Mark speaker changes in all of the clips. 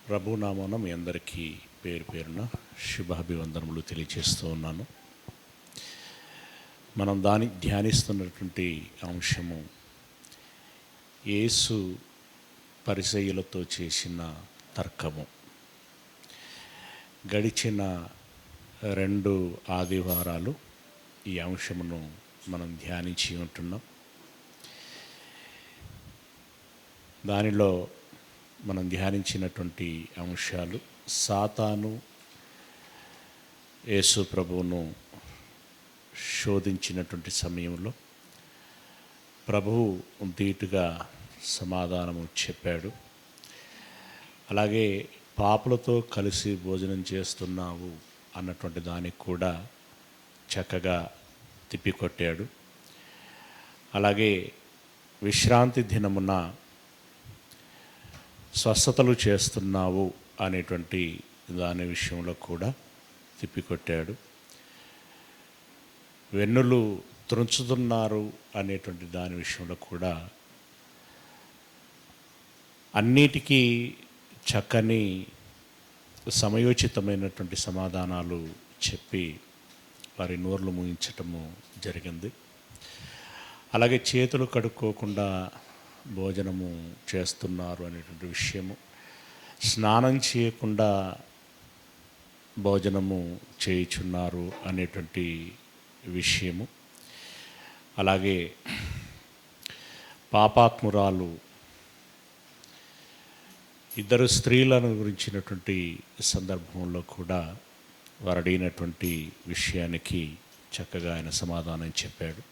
Speaker 1: ప్రభునామాన మీ అందరికీ పేరు పేరున శుభాభివందనములు తెలియజేస్తూ ఉన్నాను. మనం ధ్యానిస్తున్నటువంటి అంశము యేసు పరిసయ్యులతో చేసిన తర్కము. గడిచిన 2 ఆదివారాలు ఈ అంశమును మనం ధ్యానించి ఉంటున్నాం. దానిలో మనం ధ్యానించినటువంటి అంశాలు సాతాను యేసు ప్రభువును శోధించినటువంటి సమయంలో ప్రభువు ధీటుగా సమాధానము చెప్పాడు. అలాగే పాపులతో కలిసి భోజనం చేస్తున్నావు అన్నటువంటి దానికి కూడా చక్కగా తిప్పికొట్టాడు. అలాగే విశ్రాంతి దినమున స్వస్థతలు చేస్తున్నావు అనేటువంటి దాని విషయంలో కూడా తిప్పికొట్టాడు. వెన్నులు త్రుంచుతున్నారు అనేటువంటి దాని విషయంలో కూడా అన్నిటికీ చక్కని సమయోచితమైనటువంటి సమాధానాలు చెప్పి వారి నోర్లు మూయించటము జరిగింది. అలాగే చేతులు కడుక్కోకుండా భోజనము చేస్తున్నారు అనేటువంటి విషయము, స్నానం చేయకుండా భోజనము చేయుచున్నారు అనేటువంటి విషయము, అలాగే పాపాత్మురాలు 2 స్త్రీలను గురించినటువంటి సందర్భంలో కూడా వారు అడిగినటువంటి విషయానికి చక్కగా ఆయన సమాధానం చెప్పాడు.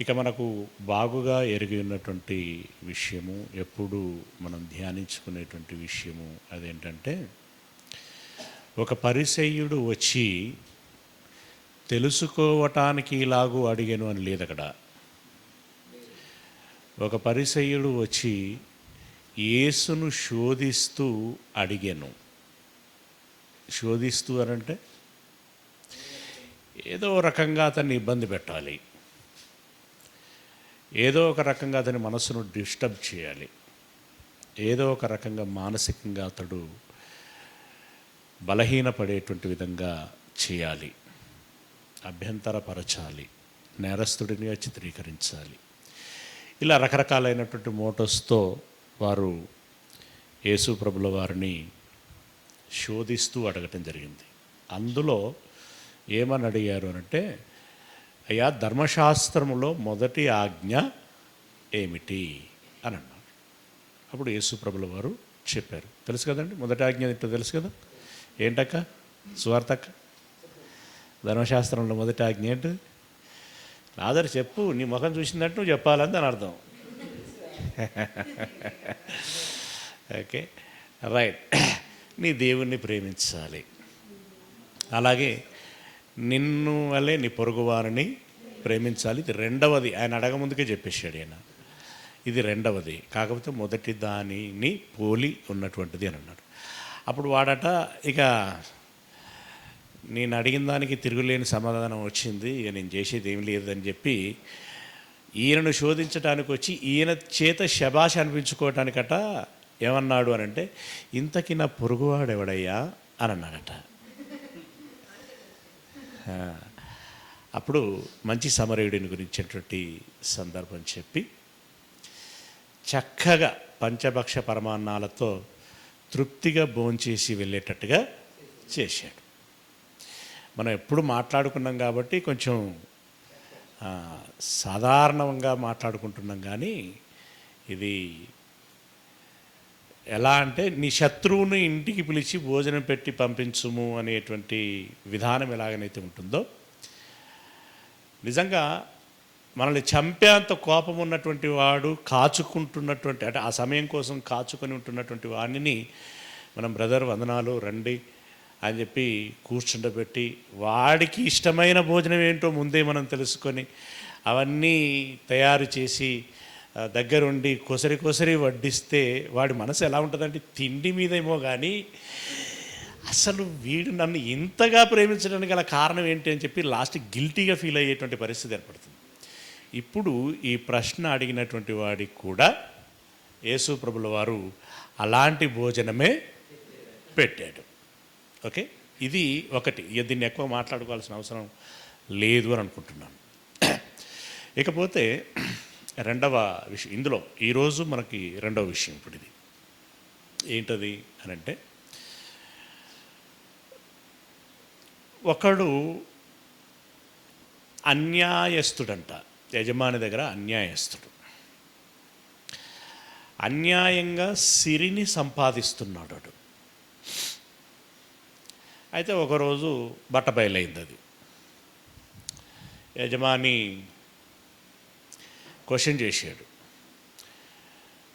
Speaker 1: ఇక మనకు బాగుగా ఎరిగి ఉన్నటువంటి విషయము, ఎప్పుడు మనం ధ్యానించుకునేటువంటి విషయము అదేంటంటే, ఒక పరిసయ్యుడు వచ్చి తెలుసుకోవటానికి ఇలాగూ అడిగాను అని లేదు అక్కడ. ఒక పరిసయ్యుడు వచ్చి యేసును శోధిస్తూ అడిగాను. శోధిస్తూ అనంటే ఏదో రకంగా అతన్ని ఇబ్బంది పెట్టాలి, ఏదో ఒక రకంగా అతని మనసును డిస్టర్బ్ చేయాలి, ఏదో ఒక రకంగా మానసికంగా అతడు బలహీనపడేటువంటి విధంగా చేయాలి, అభ్యంతరపరచాలి, నేరస్తుడినిగా చిత్రీకరించాలి. ఇలా రకరకాలైనటువంటి మోటోస్తో వారు యేసు ప్రభుల వారిని శోధిస్తూ అడగటం జరిగింది. అందులో ఏమని అడిగారు అనంటే, అయ్యా ధర్మశాస్త్రములో మొదటి ఆజ్ఞ ఏమిటి అని అన్నారు. అప్పుడు యేసు ప్రభుల వారు చెప్పారు. తెలుసు కదండి మొదటి ఆజ్ఞ ఏంటో తెలుసు కదా? ఏంటక్క సువార్తక్క? ధర్మశాస్త్రంలో మొదటి ఆజ్ఞ ఏంటి? నాదరు చెప్పు, నీ ముఖం చూసినట్టు నువ్వు చెప్పాలని దాని అర్థం. Okay, right. నీ దేవుణ్ణి ప్రేమించాలి, అలాగే నిన్ను వల్లే నీ పొరుగువారిని ప్రేమించాలి. ఇది రెండవది. ఆయన అడగముందుకే చెప్పేశాడు ఆయన, ఇది రెండవది, కాకపోతే మొదటి దానిని పోలి ఉన్నటువంటిది అని అన్నాడు. అప్పుడు వాడట, ఇక నేను అడిగిన దానికి తిరుగులేని సమాధానం వచ్చింది, ఇక నేను చేసేది ఏం లేదని చెప్పి ఈయనను శోధించడానికి వచ్చి ఈయన చేత శబాష్ అనిపించుకోవటానికట ఏమన్నాడు అని అంటే, ఇంతకీ నా పొరుగువాడు ఎవడయ్యా అని అన్నాడట. అప్పుడు మంచి సమరయుడిని గురించినటువంటి సందర్భం చెప్పి చక్కగా పంచభక్ష పరమాన్నాలతో తృప్తిగా భోంచేసి వెళ్ళేటట్టుగా చేశాడు. మనం ఎప్పుడు మాట్లాడుకున్నాం కాబట్టి కొంచెం సాధారణంగా మాట్లాడుకుంటున్నాం, కానీ ఇది ఎలా అంటే, నీ శత్రువుని ఇంటికి పిలిచి భోజనం పెట్టి పంపించుము అనేటువంటి విధానం ఎలాగనైతే ఉంటుందో, నిజంగా మనల్ని చంపేంత కోపం ఉన్నటువంటి వాడు కాచుకుంటున్నటువంటి, అంటే ఆ సమయం కోసం కాచుకొని ఉంటున్నటువంటి వాడిని మనం బ్రదర్ వందనాలు రండి అని చెప్పి కూర్చుండబెట్టి, వాడికి ఇష్టమైన భోజనం ఏంటో ముందే మనం తెలుసుకొని అవన్నీ తయారు చేసి దగ్గరుండి కొసరి వడ్డిస్తే వాడి మనసు ఎలా ఉంటుందంటే, తిండి మీదేమో కానీ అసలు వీడు నన్ను ఇంతగా ప్రేమించడానికి గల కారణం ఏంటి అని చెప్పి లాస్ట్ గిల్టీగా ఫీల్ అయ్యేటువంటి పరిస్థితి ఏర్పడుతుంది. ఇప్పుడు ఈ ప్రశ్న అడిగినటువంటి వాడికి కూడా యేసు ప్రభుల వారు అలాంటి భోజనమే పెట్టాడు. ఓకే, ఇది ఒకటి. దీన్ని ఎక్కువ మాట్లాడుకోవాల్సిన అవసరం లేదు అని అనుకుంటున్నాను. ఇకపోతే రెండవ విషయం ఇందులో ఈరోజు మనకి రెండవ విషయం ఇప్పుడు ఇది ఏంటది అని అంటే, ఒకడు అన్యాయస్తుడంట, యజమాని దగ్గర అన్యాయస్తుడు, అన్యాయంగా సిరిని సంపాదిస్తున్నాడు. అయితే ఒకరోజు బట్టబయలైంది. అది యజమాని క్వశ్చన్ చేశాడు,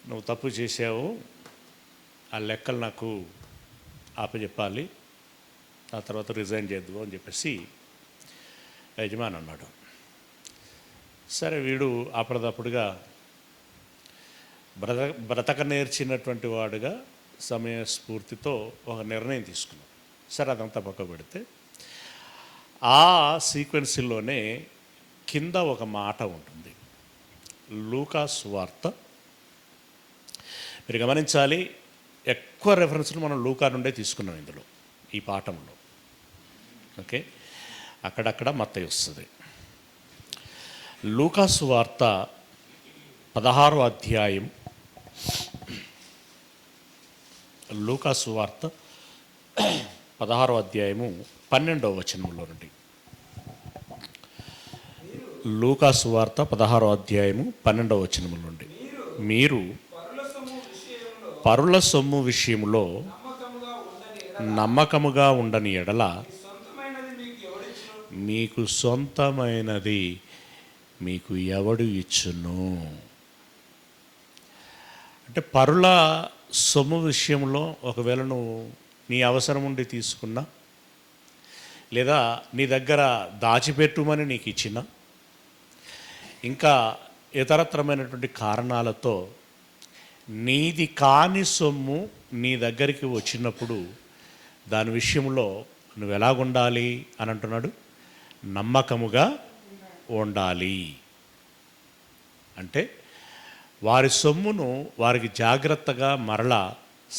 Speaker 1: నువ్వు తప్పు చేసావు, ఆ లెక్కలు నాకు ఆపజెప్పాలి, ఆ తర్వాత రిజైన్ చేద్దాం అని చెప్పేసి యజమాని అన్నాడు. సరే, వీడు అప్పటిదప్పుడుగా బ్రతక నేర్చినటువంటి వాడుగా సమయస్ఫూర్తితో ఒక నిర్ణయం తీసుకున్నాడు. సరే, అదంతా పక్క పెడితే ఆ సీక్వెన్స్లోనే కింద ఒక మాట ఉంటుంది. లూకా సువార్త, మీరు గమనించాలి, ఎక్కువ రెఫరెన్స్లు మనం లూకా నుండే తీసుకున్నాం ఇందులో, ఈ పాఠంలో. ఓకే, అక్కడక్కడ మత్తయి వస్తుంది. లూకా సువార్త 16వ అధ్యాయం, లూకా సువార్త 16వ అధ్యాయము 12వ వచనంలో నుండి. లూకా సువార్త 16వ అధ్యాయము 12వ వచనముల నుండి. మీరు పరుల సొమ్ము విషయంలో నమ్మకముగా ఉండని ఎడల మీకు సొంతమైనది మీకు ఎవడు ఇచ్చును. అంటే పరుల సొమ్ము విషయంలో ఒకవేళ నువ్వు నీ అవసరం ఉండి తీసుకున్నా, లేదా నీ దగ్గర దాచిపెట్టుమని నీకు ఇచ్చిన, ఇంకా ఇతరత్రమైనటువంటి కారణాలతో నీది కాని సొమ్ము నీ దగ్గరికి వచ్చినప్పుడు దాని విషయంలో నువ్వు ఎలాగుండాలి అని అంటున్నాడు? నమ్మకముగా ఉండాలి. అంటే వారి సొమ్మును వారికి జాగ్రత్తగా మరలా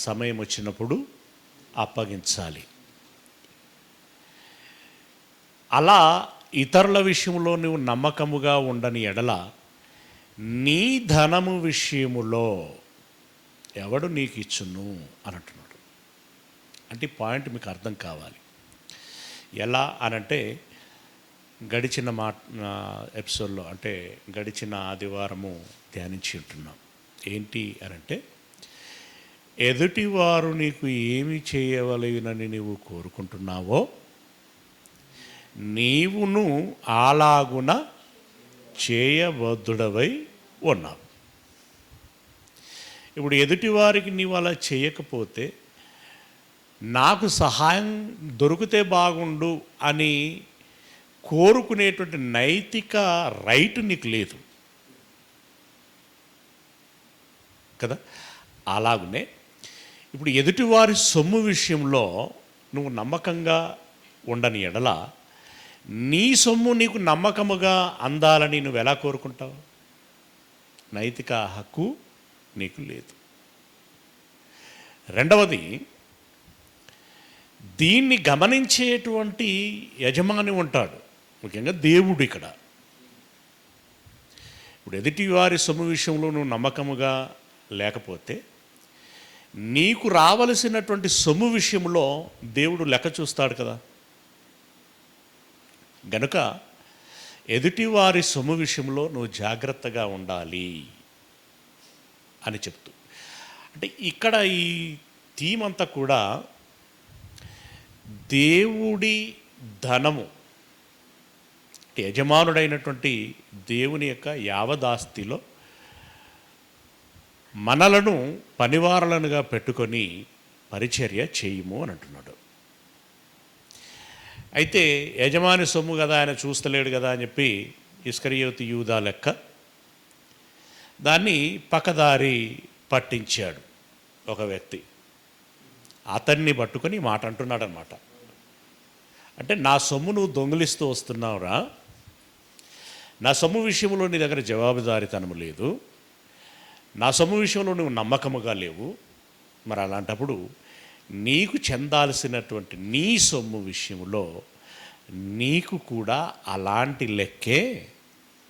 Speaker 1: సమయం వచ్చినప్పుడు అప్పగించాలి. అలా ఇతరుల విషయంలో నువ్వు నమ్మకముగా ఉండని ఎడల నీ ధనము విషయములో ఎవడు నీకు ఇచ్చును అని అంటున్నాడు. అంటే పాయింట్ మీకు అర్థం కావాలి. ఎలా అనంటే, గడిచిన ఎపిసోడ్లో, అంటే గడిచిన ఆదివారము ధ్యానించి ఉంటున్నాం. ఏంటి అనంటే, ఎదుటివారు నీకు ఏమి చేయవలెనని నీవు కోరుకుంటున్నావో నీవును అలాగున చేయబద్ధుడవై ఉన్నావు. ఇప్పుడు ఎదుటివారికి నీవు అలా చేయకపోతే నాకు సహాయం దొరికితే బాగుండు అని కోరుకునేటువంటి నైతిక రైట్ నీకు లేదు కదా. అలాగనే ఇప్పుడు ఎదుటివారి సొమ్ము విషయంలో నువ్వు నమ్మకంగా ఉండని ఎడల నీ సొమ్ము నీకు నమ్మకముగా అందాలని నువ్వు ఎలా కోరుకుంటావు? నైతిక హక్కు నీకు లేదు. రెండవది, దీన్ని గమనించేటువంటి యజమాని ఉంటాడు, ముఖ్యంగా దేవుడు. ఇక్కడ ఇప్పుడు ఎదుటివారి సొమ్ము విషయంలో నువ్వు నమ్మకముగా లేకపోతే నీకు రావలసినటువంటి సొమ్ము విషయంలో దేవుడు లెక్క చూస్తాడు కదా. గనుక ఎదుటివారి సొమ్ము విషయంలో నువ్వు జాగ్రత్తగా ఉండాలి అని చెప్తూ, అంటే ఇక్కడ ఈ థీమ్ అంతా కూడా దేవుడి ధనము, యజమానుడైనటువంటి దేవుని యొక్క యావదాస్తిలో మనలను పనివారలనుగా పెట్టుకొని పరిచర్య చేయము అని అంటున్నాడు. అయితే యజమాని సొమ్ము కదా, ఆయన చూస్తలేడు కదా అని చెప్పి ఇస్కరియోతు యూదా లెక్క దాన్ని పక్కదారి పట్టించాడు ఒక వ్యక్తి. అతన్ని పట్టుకొని మాట అంటున్నాడు అనమాట. అంటే నా సొమ్ము నువ్వు దొంగిలిస్తూ వస్తున్నావురా, నా సొమ్ము విషయంలో నీ దగ్గర జవాబుదారీతనము లేదు, నా సొమ్ము విషయంలో నువ్వు నమ్మకముగా లేవు, మరి అలాంటప్పుడు నీకు చెందాల్సినటువంటి నీ సొమ్ము విషయంలో నీకు కూడా అలాంటి లెక్కే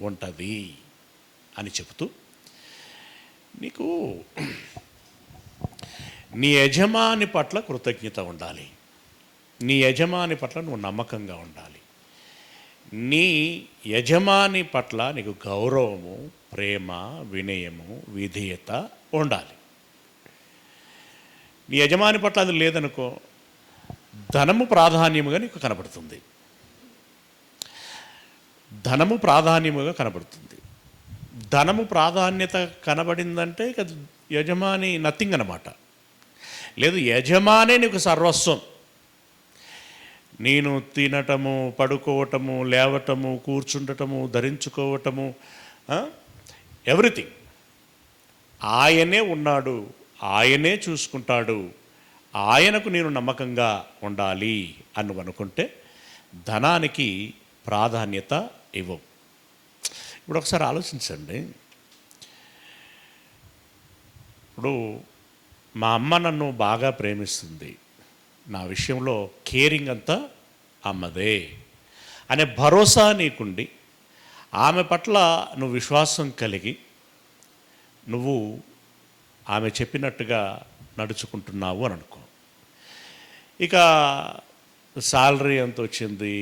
Speaker 1: ఉంటుంది అని చెబుతూ, నీకు నీ యజమాని పట్ల కృతజ్ఞత ఉండాలి, నీ యజమాని పట్ల నువ్వు నమ్మకంగా ఉండాలి, నీ యజమాని పట్ల నీకు గౌరవము, ప్రేమ, వినయము, విధేయత ఉండాలి. నీ యజమాని పట్ల అది లేదనుకో, ధనము ప్రాధాన్యముగా నీకు కనబడుతుంది, ధనము ప్రాధాన్యముగా కనబడుతుంది. ధనము ప్రాధాన్యత కనబడిందంటే ఇక యజమాని నథింగ్ అన్నమాట. లేదు, యజమానే నీకు సర్వస్వం. నేను తినటము, పడుకోవటము, లేవటము, కూర్చుండటము, ధరించుకోవటము, ఎవ్రీథింగ్ ఆయనే ఉన్నాడు, ఆయనే చూసుకుంటాడు, ఆయనకు నేను నమ్మకంగా ఉండాలి అని అనుకుంటే ధనానికి ప్రాధాన్యత ఇవ్వవు. ఇప్పుడు ఒకసారి ఆలోచించండి. ఇప్పుడు మా అమ్మ నన్ను బాగా ప్రేమిస్తుంది, నా విషయంలో కేరింగ్ అంతా అమ్మదే అనే భరోసా నీకుండి, ఆమె పట్ల నువ్వు విశ్వాసం కలిగి నువ్వు ఆమె చెప్పినట్టుగా నడుచుకుంటున్నావు అని అనుకో. ఇక శాలరీ ఎంత వచ్చింది,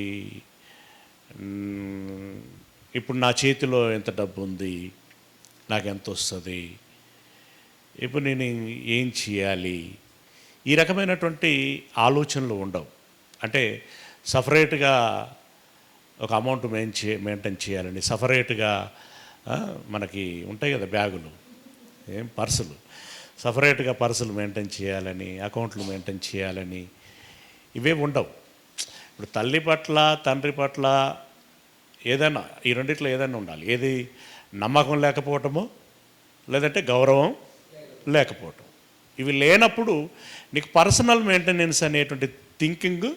Speaker 1: ఇప్పుడు నా చేతిలో ఎంత డబ్బు ఉంది, నాకెంత వస్తుంది, ఇప్పుడు నేను ఏం చేయాలి, ఈ రకమైనటువంటి ఆలోచనలు ఉండవు. అంటే సపరేట్గా ఒక అమౌంట్ మెయింటైన్ చేయాలని, సపరేట్గా మనకి ఉంటాయి కదా బ్యాగులు, పర్సులు, సపరేట్గా పర్సులు మెయింటైన్ చేయాలని, అకౌంట్లు మెయింటైన్ చేయాలని ఇవే ఉండవు. ఇప్పుడు తల్లి పట్ల, తండ్రి పట్ల ఏదైనా ఈ రెండిట్లో ఏదైనా ఉండాలి. ఏది? నమ్మకం లేకపోవటము, లేదంటే గౌరవం లేకపోవటం. ఇవి లేనప్పుడు నీకు పర్సనల్ మెయింటెనెన్స్ అనేటువంటి థింకింగ్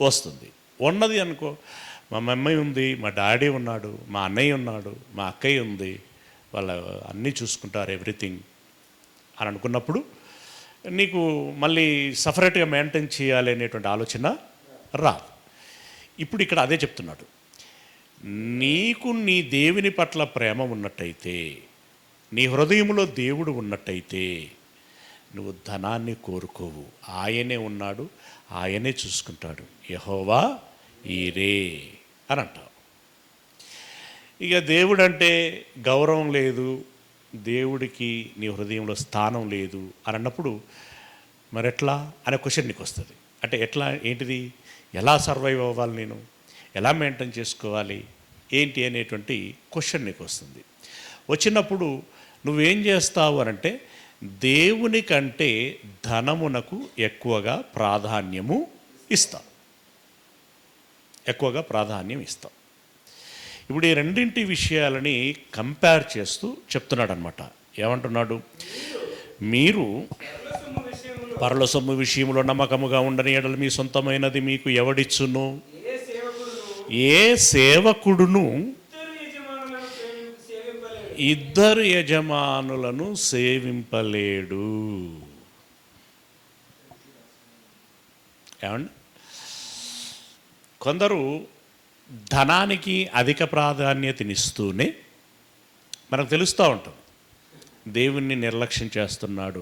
Speaker 1: వస్తుంది. ఉన్నది అనుకో, మా మమ్మీ ఉంది, మా డాడీ ఉన్నాడు, మా అన్నయ్య ఉన్నాడు, మా అక్కయ్య ఉంది, వాళ్ళ అన్నీ చూసుకుంటారు ఎవ్రీథింగ్ అని అనుకున్నప్పుడు నీకు మళ్ళీ సపరేట్గా మెయింటైన్ చేయాలి అనేటువంటి ఆలోచన రాదు. ఇప్పుడు ఇక్కడ అదే చెప్తున్నాడు, నీకు నీ దేవుని పట్ల ప్రేమ ఉన్నట్టయితే, నీ హృదయంలో దేవుడు ఉన్నట్టయితే నువ్వు ధనాన్ని కోరుకోవు. ఆయనే ఉన్నాడు, ఆయనే చూసుకుంటాడు. యెహోవా ఈరే అని అంటావు. ఇక దేవుడు అంటే గౌరవం లేదు, దేవుడికి నీ హృదయంలో స్థానం లేదు అని అన్నప్పుడు మరి ఎట్లా అనే క్వశ్చన్ నీకు వస్తుంది. అంటే ఎట్లా, ఏంటిది, ఎలా సర్వైవ్ అవ్వాలి, నేను ఎలా మెయింటైన్ చేసుకోవాలి, ఏంటి అనేటువంటి క్వశ్చన్ నీకు వస్తుంది. వచ్చినప్పుడు నువ్వేం చేస్తావు అనంటే దేవుని కంటే ధనమునకు ఎక్కువగా ప్రాధాన్యము ఇస్తావు, ఎక్కువగా ప్రాధాన్యం ఇస్తావు. ఇప్పుడు ఈ రెండింటి విషయాలని కంపేర్ చేస్తూ చెప్తున్నాడు అనమాట. ఏమంటున్నాడు? మీరు పరల సొమ్ము విషయంలో నమ్మకముగా ఉండని ఎడల మీ సొంతమైనది మీకు ఎవడిచ్చును? ఏ సేవకుడును ఇద్దరు యజమానులను సేవింపలేడు. ఏమండి, కొందరు ధనానికి అధిక ప్రాధాన్యతనిస్తూనే మనకు తెలుస్తూ ఉంటుంది దేవుణ్ణి నిర్లక్ష్యం చేస్తున్నాడు,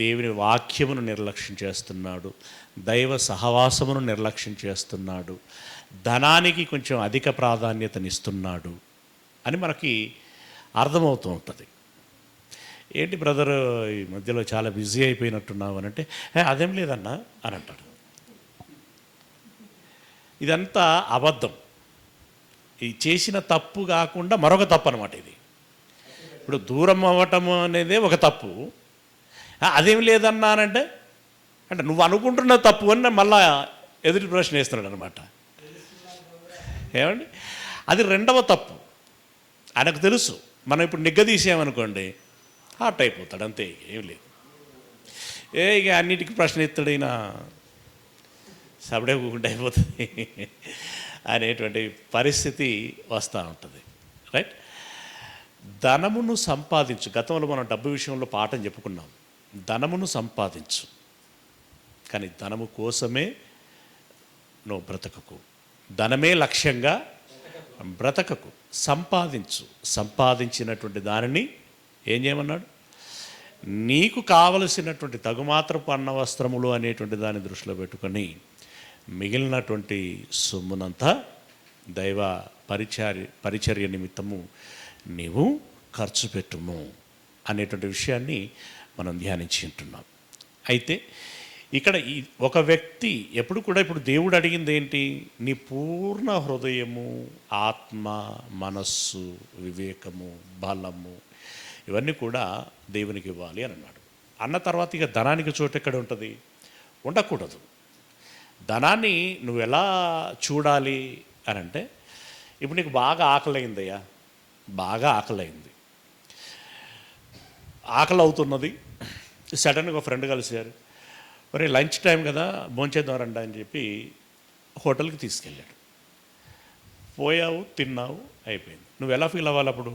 Speaker 1: దేవుని వాక్యమును నిర్లక్ష్యం చేస్తున్నాడు, దైవ సహవాసమును నిర్లక్ష్యం చేస్తున్నాడు, ధనానికి కొంచెం అధిక ప్రాధాన్యతనిస్తున్నాడు అని మనకి అర్థమవుతూ ఉంటుంది. ఏంటి బ్రదర్ ఈ మధ్యలో చాలా బిజీ అయిపోయినట్టున్నావు అని అంటే, అదేం లేదన్నా అని అంటాడు. ఇదంతా అబద్ధం. ఈ చేసిన తప్పు కాకుండా మరొక తప్పు అనమాట ఇది. ఇప్పుడు దూరం అవ్వటం అనేదే ఒక తప్పు, అదేం లేదన్నానంటే అంటే నువ్వు అనుకుంటున్న తప్పు అని మళ్ళా ఎదుటి ప్రశ్న వేస్తున్నాడు అనమాట. ఏమండి, అది రెండవ తప్పు. ఆయనకు తెలుసు మనం ఇప్పుడు నిగ్గదీసామనుకోండి హార్ట్ అయిపోతాడు, అంతే, ఏం లేదు. ఇక అన్నిటికీ ప్రశ్న ఎత్తాడైనా సబడే కూకుండా అయిపోతుంది అనేటువంటి పరిస్థితి వస్తూ ఉంటుంది. రైట్? ధనమును సంపాదించు. గతంలో మనం డబ్బు విషయంలో పాఠం చెప్పుకున్నాం. ధనమును సంపాదించు, కానీ ధనము కోసమే నువ్వు బ్రతకకు. ధనమే లక్ష్యంగా బ్రతకకు. సంపాదించు. సంపాదించినటువంటి దానిని ఏం చేయమన్నాడు? నీకు కావలసినటువంటి తగుమాత్రపు అన్న వస్త్రములు అనేటువంటి దాన్ని దృష్టిలో పెట్టుకొని మిగిలినటువంటి సొమ్మునంతా దైవ పరిచర్య నిమిత్తము నీవు ఖర్చు పెట్టుము అనేటువంటి విషయాన్ని మనం ధ్యానించి ఉంటున్నాం. అయితే ఇక్కడ ఒక వ్యక్తి ఎప్పుడు కూడా, ఇప్పుడు దేవుడు అడిగింది ఏంటి? నీ పూర్ణ హృదయము, ఆత్మ, మనస్సు, వివేకము, బలము ఇవన్నీ కూడా దేవునికి ఇవ్వాలి అని అన్నాడు. అన్న తర్వాత ఇక ధనానికి చోటు ఎక్కడ ఉంటుంది? ఉండకూడదు. ధనాన్ని నువ్వు ఎలా చూడాలి అని అంటే, ఇప్పుడు నీకు బాగా ఆకలైందయ్యా, బాగా ఆకలైంది, ఆకలి అవుతున్నది. సడన్గా ఫ్రెండ్ కలిశారు, మరి లంచ్ టైం కదా భోంచేద్దాం రండి అని చెప్పి హోటల్కి తీసుకెళ్ళాడు. పోయావు, తిన్నావు, అయిపోయింది. నువ్వు ఎలా ఫీల్ అవ్వాలి అప్పుడు?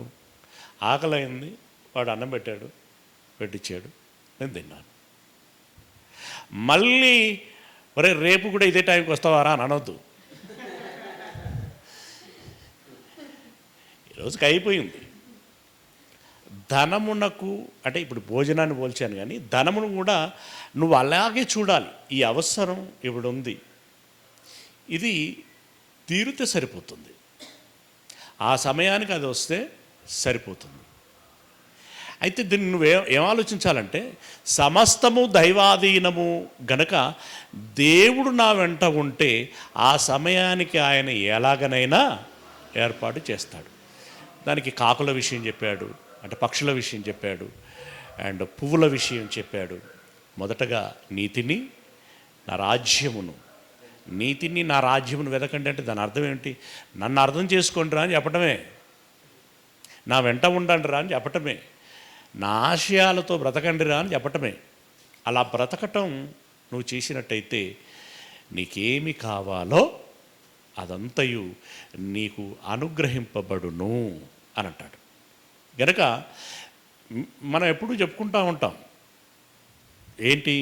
Speaker 1: ఆకలి అయింది, వాడు అన్నం పెట్టాడు, పెట్టించాడు, నేను తిన్నాను. మళ్ళీ ఒరే రేపు కూడా ఇదే టైంకి వస్తావారా అని అనొద్దు. ఈరోజుకి అయిపోయింది. ధనమునకు అంటే ఇప్పుడు భోజనాన్ని పోల్చాను, కానీ ధనమును కూడా నువ్వు అలాగే చూడాలి. ఈ అవసరం ఇప్పుడు ఉంది, ఇది తీరితే సరిపోతుంది, ఆ సమయానికి అది వస్తే సరిపోతుంది. అయితే దీన్ని నువ్వు ఏం ఆలోచించాలంటే, సమస్తము దైవాధీనము గనక దేవుడు నా వెంట ఉంటే ఆ సమయానికి ఆయన ఎలాగనైనా ఏర్పాటు చేస్తాడు. దానికి కాకుల విషయం చెప్పాడు, అంటే పక్షుల విషయం చెప్పాడు, అండ్ పువ్వుల విషయం చెప్పాడు. మొదటగా నీతిని, నా రాజ్యమును, నీతిని నా రాజ్యమును వెతకండి అంటే దాని అర్థం ఏంటి? నన్ను అర్థం చేసుకోండి రా అని చెప్పటమే, నా వెంట ఉండండి రా అని చెప్పటమే, నా ఆశయాలతో బ్రతకండి రా అని చెప్పటమే. అలా బ్రతకటం నువ్వు చేసినట్టయితే నీకేమి కావాలో అదంతయు నీకు అనుగ్రహింపబడును అని అంటాడు. గనక మనం ఎప్పుడూ చెప్పుకుంటూ ఉంటాం ఏంటి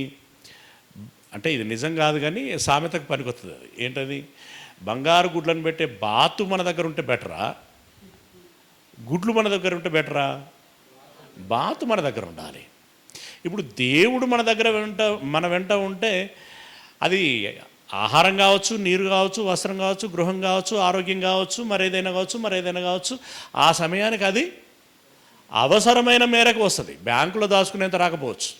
Speaker 1: అంటే, ఇది నిజం కాదు కానీ సామెతకు పనికొస్తుంది. అది ఏంటది? బంగారు గుడ్లను పెట్టే బాతు మన దగ్గర ఉంటే బెటరా, గుడ్లు మన దగ్గర ఉంటే బెటరా? బాతు మన దగ్గర ఉండాలి. ఇప్పుడు దేవుడు మన వెంట ఉంటే అది ఆహారం కావచ్చు, నీరు కావచ్చు, వస్త్రం కావచ్చు, గృహం కావచ్చు, ఆరోగ్యం కావచ్చు, మరేదైనా కావచ్చు, ఆ సమయానికి అది అవసరమైన మేరకు వస్తుంది. బ్యాంకులో దాచుకునేంత రాకపోవచ్చు,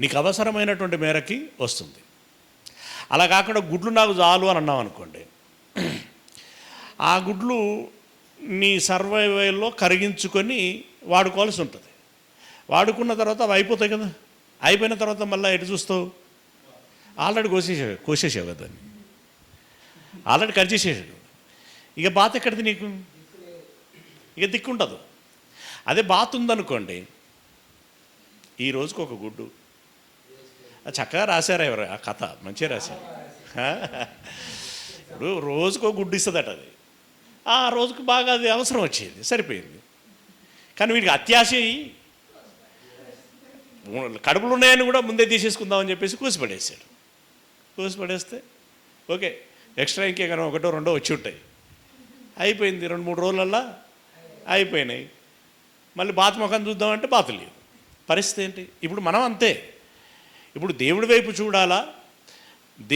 Speaker 1: నీకు అవసరమైనటువంటి మేరకి వస్తుంది. అలా కాకుండా గుడ్లు నాకు చాలు అని అన్నాం అనుకోండి, ఆ గుడ్లు నీ సర్వైవల్లో కరిగించుకొని వాడుకోవాల్సి ఉంటుంది. వాడుకున్న తర్వాత అవి అయిపోతాయి కదా, అయిపోయిన తర్వాత మళ్ళీ ఎటు చూస్తావు? ఆల్రెడీ కోసేసావు కదా, దాన్ని ఆల్రెడీ కట్ చేసేసాడు. ఇక బాత ఎక్కడిది నీకు? ఇక దిక్కుండదు. అదే బాత ఉందనుకోండి, ఈ రోజుకు ఒక గుడ్డు, చక్కగా రాశారు ఎవరు ఆ కథ, మంచిగా రాశారు. ఇప్పుడు రోజుకో గుడ్డు ఇస్తుందట, అది ఆ రోజుకు బాగా అది అవసరం వచ్చేది, సరిపోయింది. కానీ వీడికి అత్యాశ కడుపులు ఉన్నాయని కూడా ముందే తీసేసుకుందామని చెప్పేసి కూసిపడేసాడు. కూసిపడేస్తే ఓకే, ఎక్స్ట్రా ఇంకే కానీ ఒకటో రెండో వచ్చి ఉంటాయి, అయిపోయింది. 2-3 రోజులల్లా అయిపోయినాయి. మళ్ళీ బాతు ముఖం చూద్దామంటే బాతు లేదు. పరిస్థితి ఏంటి? ఇప్పుడు మనం అంతే. ఇప్పుడు దేవుడి వైపు చూడాలా,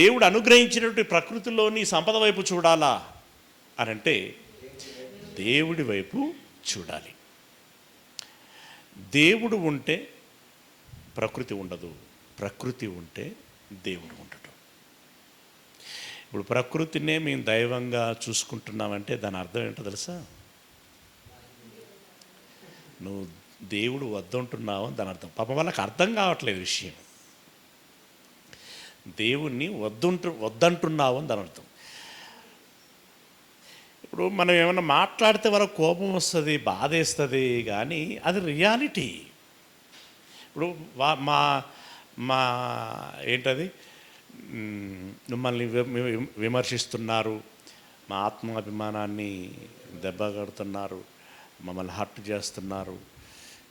Speaker 1: దేవుడు అనుగ్రహించినటువంటి ప్రకృతిలోని సంపద వైపు చూడాలా అని అంటే దేవుడి వైపు చూడాలి. దేవుడు ఉంటే ప్రకృతి ఉండదు, ప్రకృతి ఉంటే దేవుడు ఉండడు. ఇప్పుడు ప్రకృతినే మేము దైవంగా చూసుకుంటున్నామంటే దాని అర్థం ఏంటో తెలుసా? నువ్వు దేవుడు వద్దంటున్నావు అని దాని అర్థం. పాపం వాళ్ళకి అర్థం కావట్లేదు విషయం. దేవుణ్ణి వద్దంటున్నావు అని దాని అర్థం. ఇప్పుడు మనం ఏమైనా మాట్లాడితే వాళ్ళకి కోపం వస్తుంది, బాధేస్తుంది, కానీ అది రియాలిటీ. ఇప్పుడు మా ఏంటది, మిమ్మల్ని విమర్శిస్తున్నారు, మా ఆత్మాభిమానాన్ని దెబ్బ కొడుతున్నారు, మమ్మల్ని హర్ట్ చేస్తున్నారు,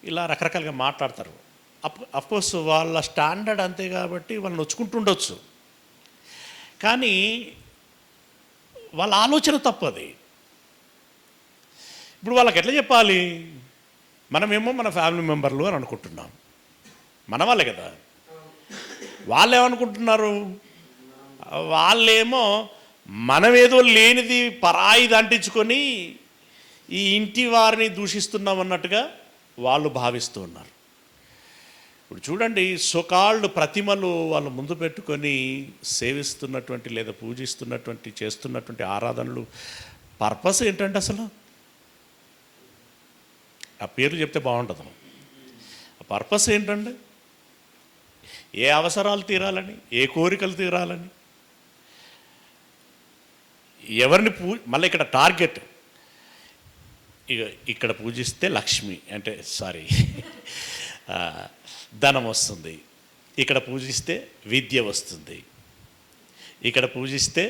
Speaker 1: ఇలా రకరకాలుగా మాట్లాడతారు. అఫ్కోర్స్ వాళ్ళ స్టాండర్డ్ అంతే కాబట్టి వాళ్ళు నొచ్చుకుంటుండొచ్చు, కానీ వాళ్ళ ఆలోచన తప్పది. ఇప్పుడు వాళ్ళకి ఎట్లా చెప్పాలి? మనమేమో మన ఫ్యామిలీ మెంబర్లు అని అనుకుంటున్నాం, మన వాళ్ళే కదా. వాళ్ళు ఏమనుకుంటున్నారు? వాళ్ళేమో మనమేదో లేనిది పరాయిది అంటించుకొని ఈ ఇంటి వారిని దూషిస్తున్నాం అన్నట్టుగా వాళ్ళు భావిస్తూ ఉన్నారు. ఇప్పుడు చూడండి, సోకాల్డ్ ప్రతిమలు వాళ్ళు ముందు పెట్టుకొని సేవిస్తున్నటువంటి లేదా పూజిస్తున్నటువంటి చేస్తున్నటువంటి ఆరాధనలు పర్పస్ ఏంటంటే అసలు ఆ పేర్లు చెప్తే బాగుంటుంది. ఆ పర్పస్ ఏంటండి? ఏ అవసరాలు తీరాలని, ఏ కోరికలు తీరాలని, ఎవరిని మళ్ళీ ఇక్కడ టార్గెట్ ఇక్కడ పూజిస్తే లక్ష్మి అంటే ధనం వస్తుంది, ఇక్కడ పూజిస్తే విద్య వస్తుంది, ఇక్కడ పూజిస్తే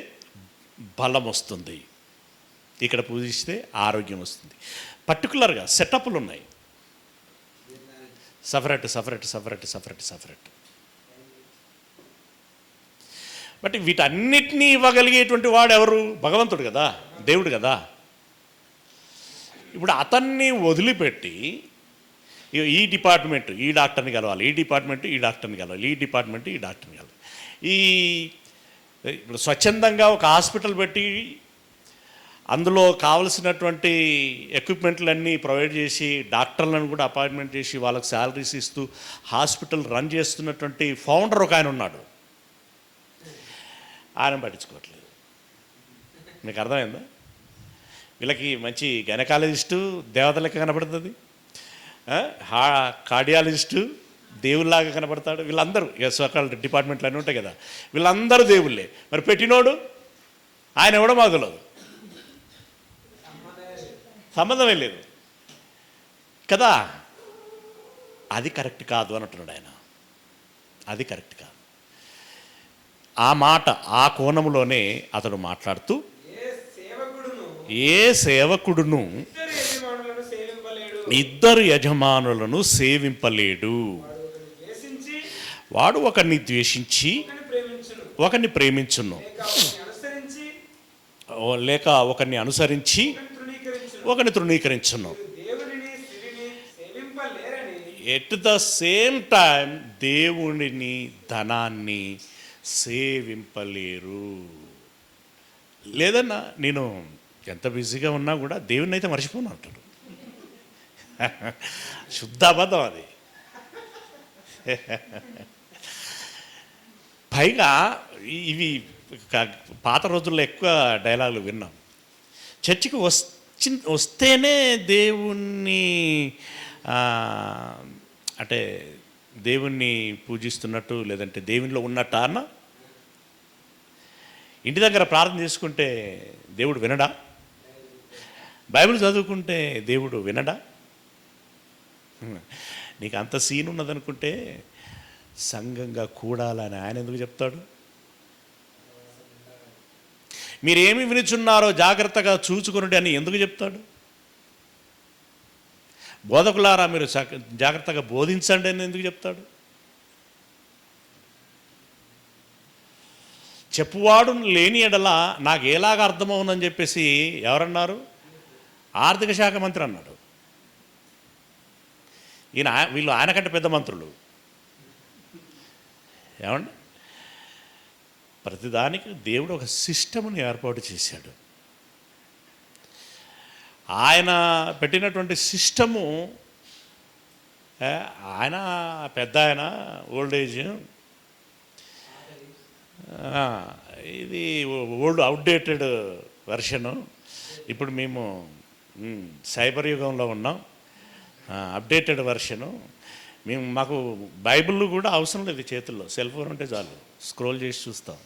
Speaker 1: బలం వస్తుంది, ఇక్కడ పూజిస్తే ఆరోగ్యం వస్తుంది. పర్టికులర్గా సెటప్లు ఉన్నాయి, separate separate separate separate separate. But వీటన్నిటినీ ఇవ్వగలిగేటువంటి వాడు ఎవరు? భగవంతుడు కదా, దేవుడు కదా. ఇప్పుడు అతన్ని వదిలిపెట్టి ఈ డిపార్ట్మెంట్ ఈ డాక్టర్ని కలవాలి, ఈ డిపార్ట్మెంట్ ఈ డాక్టర్ని కలవాలి, ఈ డిపార్ట్మెంట్ ఈ డాక్టర్ని కలవాలి. ఇప్పుడు స్వచ్ఛందంగా ఒక హాస్పిటల్ పెట్టి అందులో కావలసినటువంటి ఎక్విప్మెంట్లన్నీ ప్రొవైడ్ చేసి డాక్టర్లను కూడా అపాయింట్మెంట్ చేసి వాళ్ళకి శాలరీస్ ఇస్తూ హాస్పిటల్ రన్ చేస్తున్నటువంటి ఫౌండర్ ఒక ఆయన ఉన్నాడు. ఆయన పట్టించుకోవట్లేదు. మీకు అర్థమైందా? వీళ్ళకి మంచి గైనకాలజిస్టు దేవతలకి కనపడుతుంది, కార్డియాలజిస్టు దేవుళ్ళలాగా కనపడతాడు. వీళ్ళందరూ సోకాల్ డిపార్ట్మెంట్లు అన్నీ ఉంటాయి కదా, వీళ్ళందరూ దేవుళ్ళే. మరి పెట్టినోడు ఆయన ఎవడో మాకు తెలియదు, సంబంధమే లేదు కదా. అది కరెక్ట్ కాదు అని అంటున్నాడు ఆయన. అది కరెక్ట్ కాదు. ఆ మాట ఆ కోణంలోనే అతడు మాట్లాడుతూ, ఏ సేవకుడును ఇద్దరు యజమానులను సేవింపలేడు. వాడు ఒకరిని ద్వేషించి ఒకరిని ప్రేమించును, లేక ఒకరిని అనుసరించి ఒకరిని తృణీకరించును. ఎట్ ద సేమ్ టైం దేవుడిని ధనాన్ని సేవింపలేరు. లేదన్నా నేను ఎంత బిజీగా ఉన్నా కూడా దేవుని అయితే మర్చిపోను అంటాడు. శుద్ధ అబద్ధం అది. పైగా ఇవి పాత రోజుల్లో ఎక్కువ డైలాగులు విన్నాం. చర్చికి వస్తేనే దేవుణ్ణి అంటే దేవుణ్ణి పూజిస్తున్నట్టు లేదంటే దేవునిలో ఉన్నట్టు అన్న. ఇంటి దగ్గర ప్రార్థన చేసుకుంటే దేవుడు వినడా? బైబిల్ చదువుకుంటే దేవుడు వినడా? నీకు అంత సీన్ ఉన్నదనుకుంటే సంఘంగా కూడాలని ఆయన ఎందుకు చెప్తాడు? మీరేమి వినుచున్నారో జాగ్రత్తగా చూచుకొనుడి అని ఎందుకు చెప్తాడు? బోధకులారా మీరు జాగ్రత్తగా బోధించండి అని ఎందుకు చెప్తాడు? చెప్పువాడు లేని ఎడల నాకు ఎలాగ అర్థమవునని చెప్పేసి ఎవరన్నారు? ఆర్థిక శాఖ మంత్రి అన్నాడు. వీళ్ళు ఆయనకంటే పెద్ద మంత్రులు. ఏమండి, ప్రతిదానికి దేవుడు ఒక సిస్టమ్ని ఏర్పాటు చేశాడు. ఆయన పెట్టినటువంటి సిస్టము, ఆయన పెద్ద ఆయన ఓల్డ్ ఏజ్, ఇది ఓల్డ్ అవుట్డేటెడ్ వెర్షను. ఇప్పుడు మేము సైబర్ యుగంలో ఉన్నాం, అప్డేటెడ్ వెర్షను. మాకు బైబిల్ కూడా అవసరం లేదు చేతుల్లో, సెల్ ఫోన్ ఉంటే చాలు, స్క్రోల్ చేసి చూస్తాం.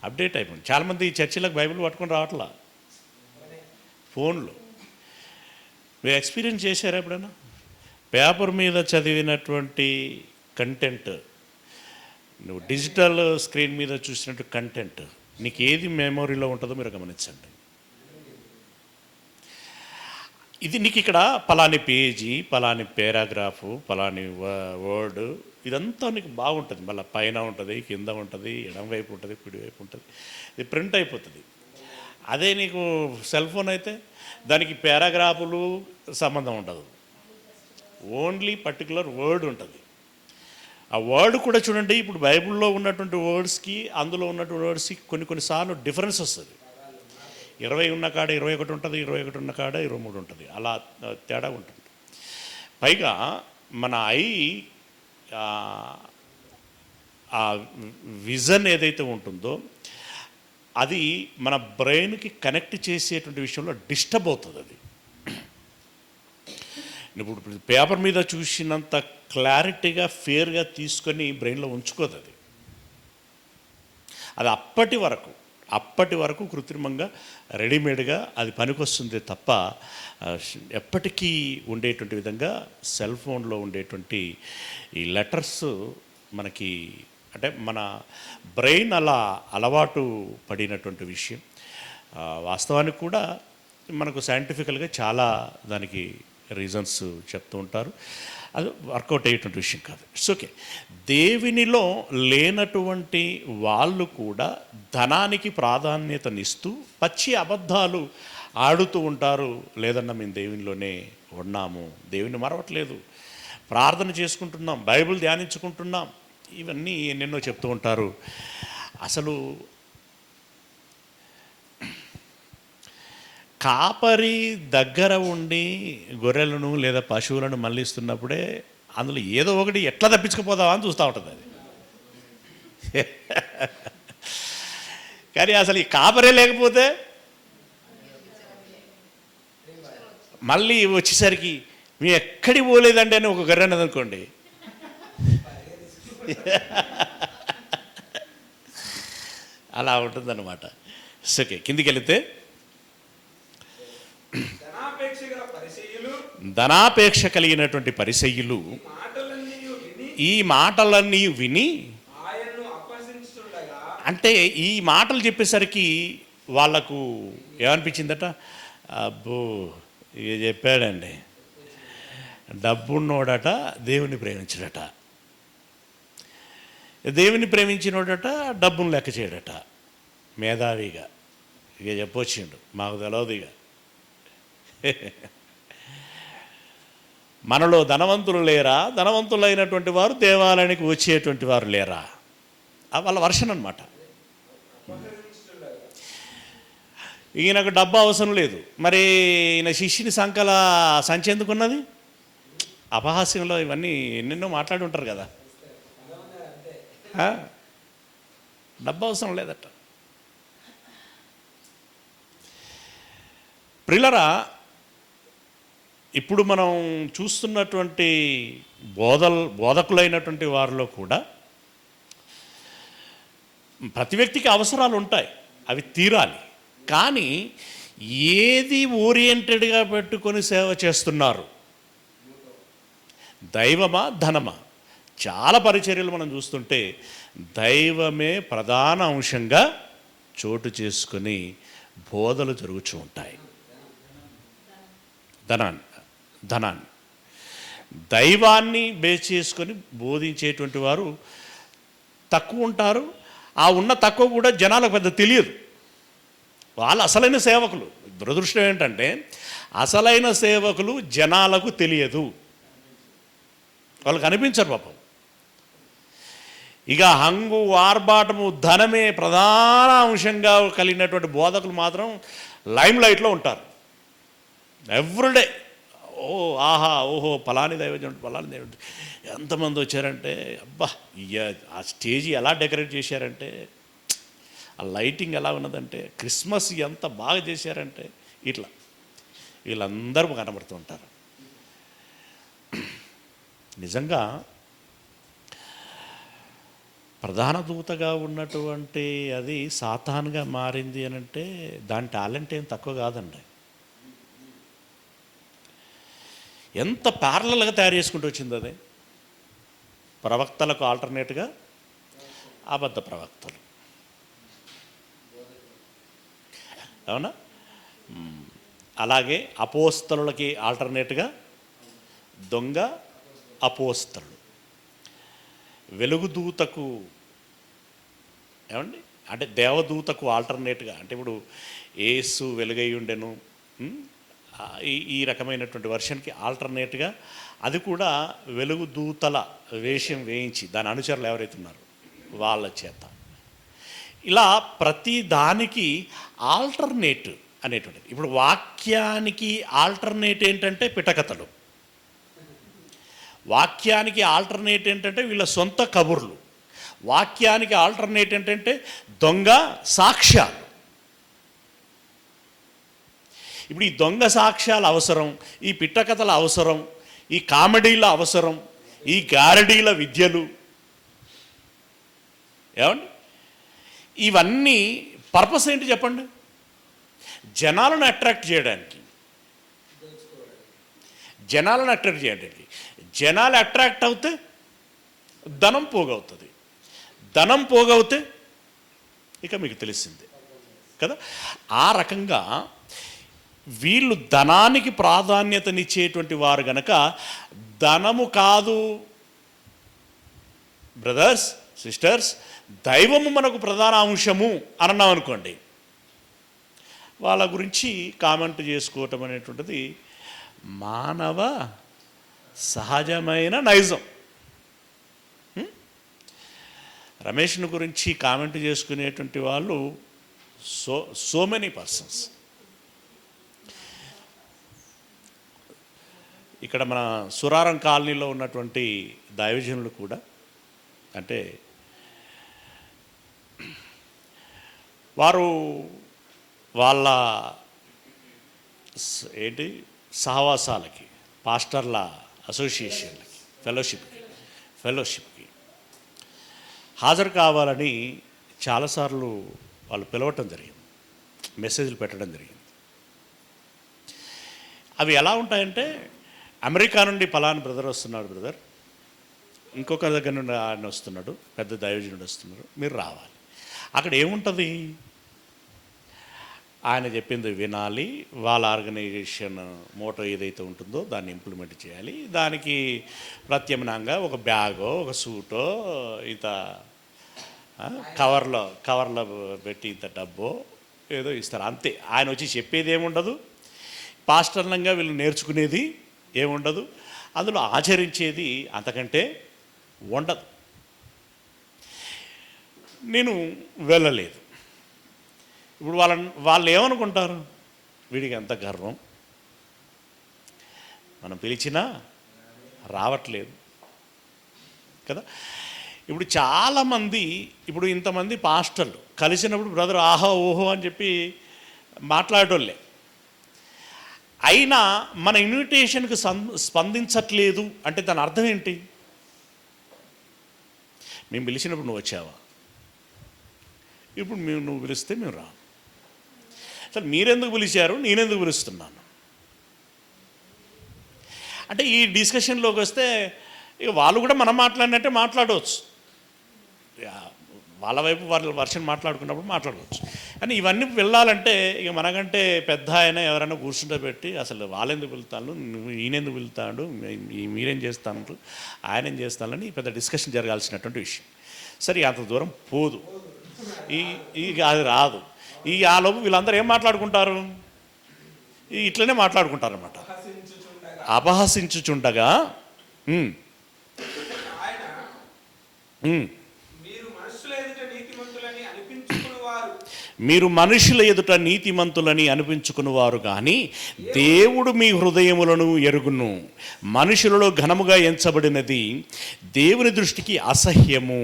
Speaker 1: అప్డేట్ అయిపోయింది. చాలామంది చర్చిలకు బైబిల్ పట్టుకొని రావట్లా, ఫోన్లో. మీరు ఎక్స్పీరియన్స్ చేశారా ఎప్పుడైనా? పేపర్ మీద చదివినటువంటి కంటెంట్ నువ్వు డిజిటల్ స్క్రీన్ మీద చూసినట్టు కంటెంట్ నీకు ఏది మెమొరీలో ఉంటుందో మీరు గమనించండి. ఇది నీకు ఇక్కడ పలాని పేజీ, పలాని పారాగ్రాఫు, పలాని వర్డ్, ఇదంతా నీకు బాగుంటుంది. మళ్ళీ పైన ఉంటుంది, కింద ఉంటుంది, ఎడంవైపు ఉంటుంది, కుడివైపు ఉంటుంది, ఇది ప్రింట్ అయిపోతుంది. అదే నీకు సెల్ ఫోన్ అయితే దానికి పారాగ్రాఫులు సంబంధం ఉండదు, ఓన్లీ పర్టికులర్ వర్డ్ ఉంటుంది. ఆ వర్డ్ కూడా చూడండి, ఇప్పుడు బైబిల్లో ఉన్నటువంటి వర్డ్స్కి అందులో ఉన్నటువంటి వర్డ్స్కి కొన్నిసార్లు డిఫరెన్స్ వస్తుంది. 20 ఉన్న కాడ 21 ఉంటుంది, 21 ఉన్న కాడ 23 ఉంటుంది, అలా తేడా ఉంటుంది. పైగా మన ఆ విజన్ ఏదైతే ఉంటుందో అది మన బ్రెయిన్కి కనెక్ట్ చేసేటువంటి విషయంలో డిస్టర్బ్ అవుతుంది. అది ఇప్పుడు పేపర్ మీద చూసినంత క్లారిటీగా ఫేర్గా తీసుకొని బ్రెయిన్లో ఉంచుకోదు. అది అప్పటి వరకు కృత్రిమంగా రెడీమేడ్గా అది పనికొస్తుంది తప్ప ఎప్పటికీ ఉండేటువంటి విధంగా సెల్ ఫోన్లో ఉండేటువంటి ఈ లెటర్స్ మనకి, అంటే మన బ్రెయిన్ అలా అలవాటు పడినటువంటి విషయం. వాస్తవానికి కూడా మనకు సైంటిఫికల్గా చాలా దానికి రీజన్స్ చెప్తూ ఉంటారు. అది వర్కౌట్ అయ్యేటువంటి విషయం కాదు. It's okay. దేవునిలో లేనటువంటి వాళ్ళు కూడా ధనానికి ప్రాధాన్యతనిస్తూ పచ్చి అబద్ధాలు ఆడుతూ ఉంటారు. లేదన్నా మేము దేవునిలోనే ఉన్నాము, దేవుని మరవట్లేదు, ప్రార్థన చేసుకుంటున్నాం, బైబిల్ ధ్యానించుకుంటున్నాం, ఇవన్నీ ఎన్నెన్నో చెప్తూ ఉంటారు. అసలు కాపరి దగ్గర ఉండి గొర్రెలను లేదా పశువులను మళ్ళిస్తున్నప్పుడే అందులో ఏదో ఒకటి ఎట్లా తప్పించుకుపోదావా అని చూస్తూ ఉంటుంది అది. కానీ అసలు ఈ కాపరే లేకపోతే మళ్ళీ వచ్చేసరికి మేము ఎక్కడికి పోలేదండి అని ఒక గొర్రె అన్నది అనుకోండి, అలా ఉంటుందన్నమాట. ఓకే, కిందికి వెళితే ధనాపేక్ష కలిగినటువంటి పరిసయ్యులు ఈ మాటలన్నీ విని, అంటే ఈ మాటలు చెప్పేసరికి వాళ్ళకు ఏమనిపించిందట, అబ్బో ఇక చెప్పాడండి, డబ్బున్నోడట దేవుని ప్రేమించడట, దేవుని ప్రేమించినోడట డబ్బును లెక్క చేయడట, మేధావిగా ఇక చెప్పొచ్చిండు, మాకు తెలియదు ఇక. మనలో ధనవంతులు లేరా, ధనవంతులైనటువంటి వారు దేవాలయానికి వచ్చేటువంటి వారు లేరా, వాళ్ళ వర్షన్ అనమాట. ఈయనకు డబ్బు అవసరం లేదు, మరి ఈయన శిష్యుని సంచి ఎందుకున్నది? అపహాస్యంలో ఇవన్నీ ఎన్నెన్నో మాట్లాడి ఉంటారు కదా. డబ్బు అవసరం లేదట. ఇప్పుడు మనం చూస్తున్నటువంటి బోధకులైనటువంటి వారిలో కూడా ప్రతి వ్యక్తికి అవసరాలు ఉంటాయి, అవి తీరాలి. కానీ ఏది ఓరియంటెడ్గా పెట్టుకొని సేవ చేస్తున్నారు, దైవమా ధనమా? చాలా పరిచర్యలు మనం చూస్తుంటే దైవమే ప్రధాన అంశంగా చోటు చేసుకొని బోధలు జరుగుతూ ఉంటాయి. ధనాన్ని దైవాన్ని బేస్ చేసుకొని బోధించేటువంటి వారు తక్కువ ఉంటారు. ఆ ఉన్న తక్కువ కూడా జనాలకు పెద్ద తెలియదు. వాళ్ళు అసలైన సేవకులు. దురదృష్టం ఏంటంటే అసలైన సేవకులు జనాలకు తెలియదు, వాళ్ళకు అనిపించరు పాపం. ఇక హంగు ఆర్భాటము ధనమే ప్రధాన అంశంగా కలిగినటువంటి బోధకులు మాత్రం లైమ్ లైట్లో ఉంటారు ఎవ్రీడే. ఓహో పలాని దైవజనుడు, పలాని దైవజనుడు, ఎంతమంది వచ్చారంటే, అబ్బా ఆ స్టేజ్ ఎలా డెకరేట్ చేశారంటే, ఆ లైటింగ్ ఎలా ఉన్నదంటే, క్రిస్మస్ ఎంత బాగా చేశారంటే, ఇట్లా వీళ్ళందరూ కనబడుతూ ఉంటారు. నిజంగా ప్రధాన దూతగా ఉన్నటువంటి అది సాతానుగా మారింది అని అంటే దాని టాలెంట్ ఏం తక్కువ కాదండి. ఎంత ప్యారలల్గా తయారు చేసుకుంటూ వచ్చింది అది. ప్రవక్తలకు ఆల్టర్నేట్గా అబద్ధ ప్రవక్తలు, అవునా? అలాగే అపోస్తలులకి ఆల్టర్నేట్గా దొంగ అపోస్తలుడు. వెలుగుదూతకు ఏమండి అంటే దేవదూతకు ఆల్టర్నేట్గా అంటే ఇప్పుడు యేసు వెలుగై ఉండెను ఈ రకమైనటువంటి వర్షన్కి ఆల్టర్నేట్గా అది కూడా వెలుగుదూతల వేషం వేయించి దాని అనుచరులు ఎవరైతే ఉన్నారో వాళ్ళ చేత ఇలా ప్రతి దానికి ఆల్టర్నేట్ అనేటువంటిది. ఇప్పుడు వాక్యానికి ఆల్టర్నేట్ ఏంటంటే పిటకథలు, వాక్యానికి ఆల్టర్నేట్ ఏంటంటే వీళ్ళ సొంత కబుర్లు, వాక్యానికి ఆల్టర్నేట్ ఏంటంటే దొంగ సాక్ష్యాలు. ఇప్పుడు ఈ దొంగ సాక్ష్యాల అవసరం, ఈ పిట్టకథల అవసరం, ఈ కామెడీల అవసరం, ఈ గారడీల విద్యలు ఏమండి ఇవన్నీ పర్పస్ ఏంటి చెప్పండి? జనాలను అట్రాక్ట్ చేయడానికి, జనాలను అట్రాక్ట్ చేయడానికి. జనాలు అట్రాక్ట్ అవుతే ధనం పోగవుతుంది, ధనం పోగవుతే ఇక మీకు తెలిసిందే కదా. ఆ రకంగా వీళ్ళు ధనానికి ప్రాధాన్యతనిచ్చేటువంటి వారు గనక ధనము కాదు బ్రదర్స్ సిస్టర్స్, దైవము మనకు ప్రధాన అంశము అని అన్నాం అనుకోండి, వాళ్ళ గురించి కామెంట్ చేసుకోవటం అనేటువంటిది మానవ సహజమైన నైజం. రమేష్ను గురించి కామెంట్ చేసుకునేటువంటి వాళ్ళు సో మెనీ పర్సన్స్. ఇక్కడ మన సురారం కాలనీలో ఉన్నటువంటి దైవజనులు కూడా అంటే వారు వాళ్ళ ఏంటి సహవాసాలకి, పాస్టర్ల అసోసియేషన్లకి, ఫెలోషిప్కి హాజరు కావాలని చాలాసార్లు వాళ్ళు పిలవటం జరిగింది, మెసేజ్లు పెట్టడం జరిగింది. అవి ఎలా ఉంటాయంటే అమెరికా నుండి పలానా బ్రదర్ వస్తున్నాడు, బ్రదర్ ఇంకొక దగ్గర నుండి ఆయన వస్తున్నాడు, పెద్ద దైవజనుడు వస్తున్నారు, మీరు రావాలి. అక్కడ ఏముంటుంది? ఆయన చెప్పింది వినాలి, వాళ్ళ ఆర్గనైజేషన్ మోటో ఏదైతే ఉంటుందో దాన్ని ఇంప్లిమెంట్ చేయాలి, దానికి ప్రత్యామ్నాయంగా ఒక బ్యాగో ఒక సూటో ఇంత కవర్లో పెట్టి ఇంత డబ్బో ఏదో ఇస్తారు, అంతే. ఆయన వచ్చి చెప్పేది ఏముండదు, పాస్టర్లంగా వీళ్ళు నేర్చుకునేది ఏముండదు, అందులో ఆచరించేది అంతకంటే ఉండదు. నేను వెళ్ళలేదు. ఇప్పుడు వాళ్ళు ఏమనుకుంటారు? వీడికి ఎంత గర్వం, మనం పిలిచినా రావట్లేదు కదా. ఇప్పుడు చాలామంది ఇప్పుడు ఇంతమంది పాస్టర్లు కలిసినప్పుడు బ్రదర్ ఆహా ఓహో అని చెప్పి మాట్లాడటోళ్ళే, అయినా మన ఇన్విటేషన్కి స్పందించట్లేదు అంటే దాని అర్థం ఏంటి? మేము పిలిచినప్పుడు నువ్వు వచ్చావా? ఇప్పుడు నువ్వు పిలిస్తే మేము రా. అసలు మీరెందుకు పిలిచారు, నేనెందుకు పిలుస్తున్నాను అంటే ఈ డిస్కషన్లోకి వస్తే ఇక వాళ్ళు కూడా మనం మాట్లాడినట్టే మాట్లాడవచ్చు, వాళ్ళ వైపు వాళ్ళ వర్షన్ మాట్లాడుకున్నప్పుడు మాట్లాడవచ్చు. కానీ ఇవన్నీ వెళ్ళాలంటే ఇక మనకంటే పెద్ద ఆయన ఎవరైనా కూర్చుంటే పెట్టి అసలు వాళ్ళెందుకు వెళ్తాను, నువ్వు ఈయనెందుకు వెళ్తాడు, మీరేం చేస్తాను, ఆయన ఏం చేస్తానని పెద్ద డిస్కషన్ జరగాల్సినటువంటి విషయం. సరే అంత దూరం పోదు, అది రాదు. ఆ లోపు వీళ్ళందరూ ఏం మాట్లాడుకుంటారు? ఇట్లనే మాట్లాడుకుంటారన్నమాట. అపహసించుచుండగా మీరు మనుషుల ఎదుట నీతిమంతులని అనిపించుకునేవారు కానీ దేవుడు మీ హృదయములను ఎరుగును. మనుషులలో ఘనముగా ఎంచబడినది దేవుని దృష్టికి అసహ్యము.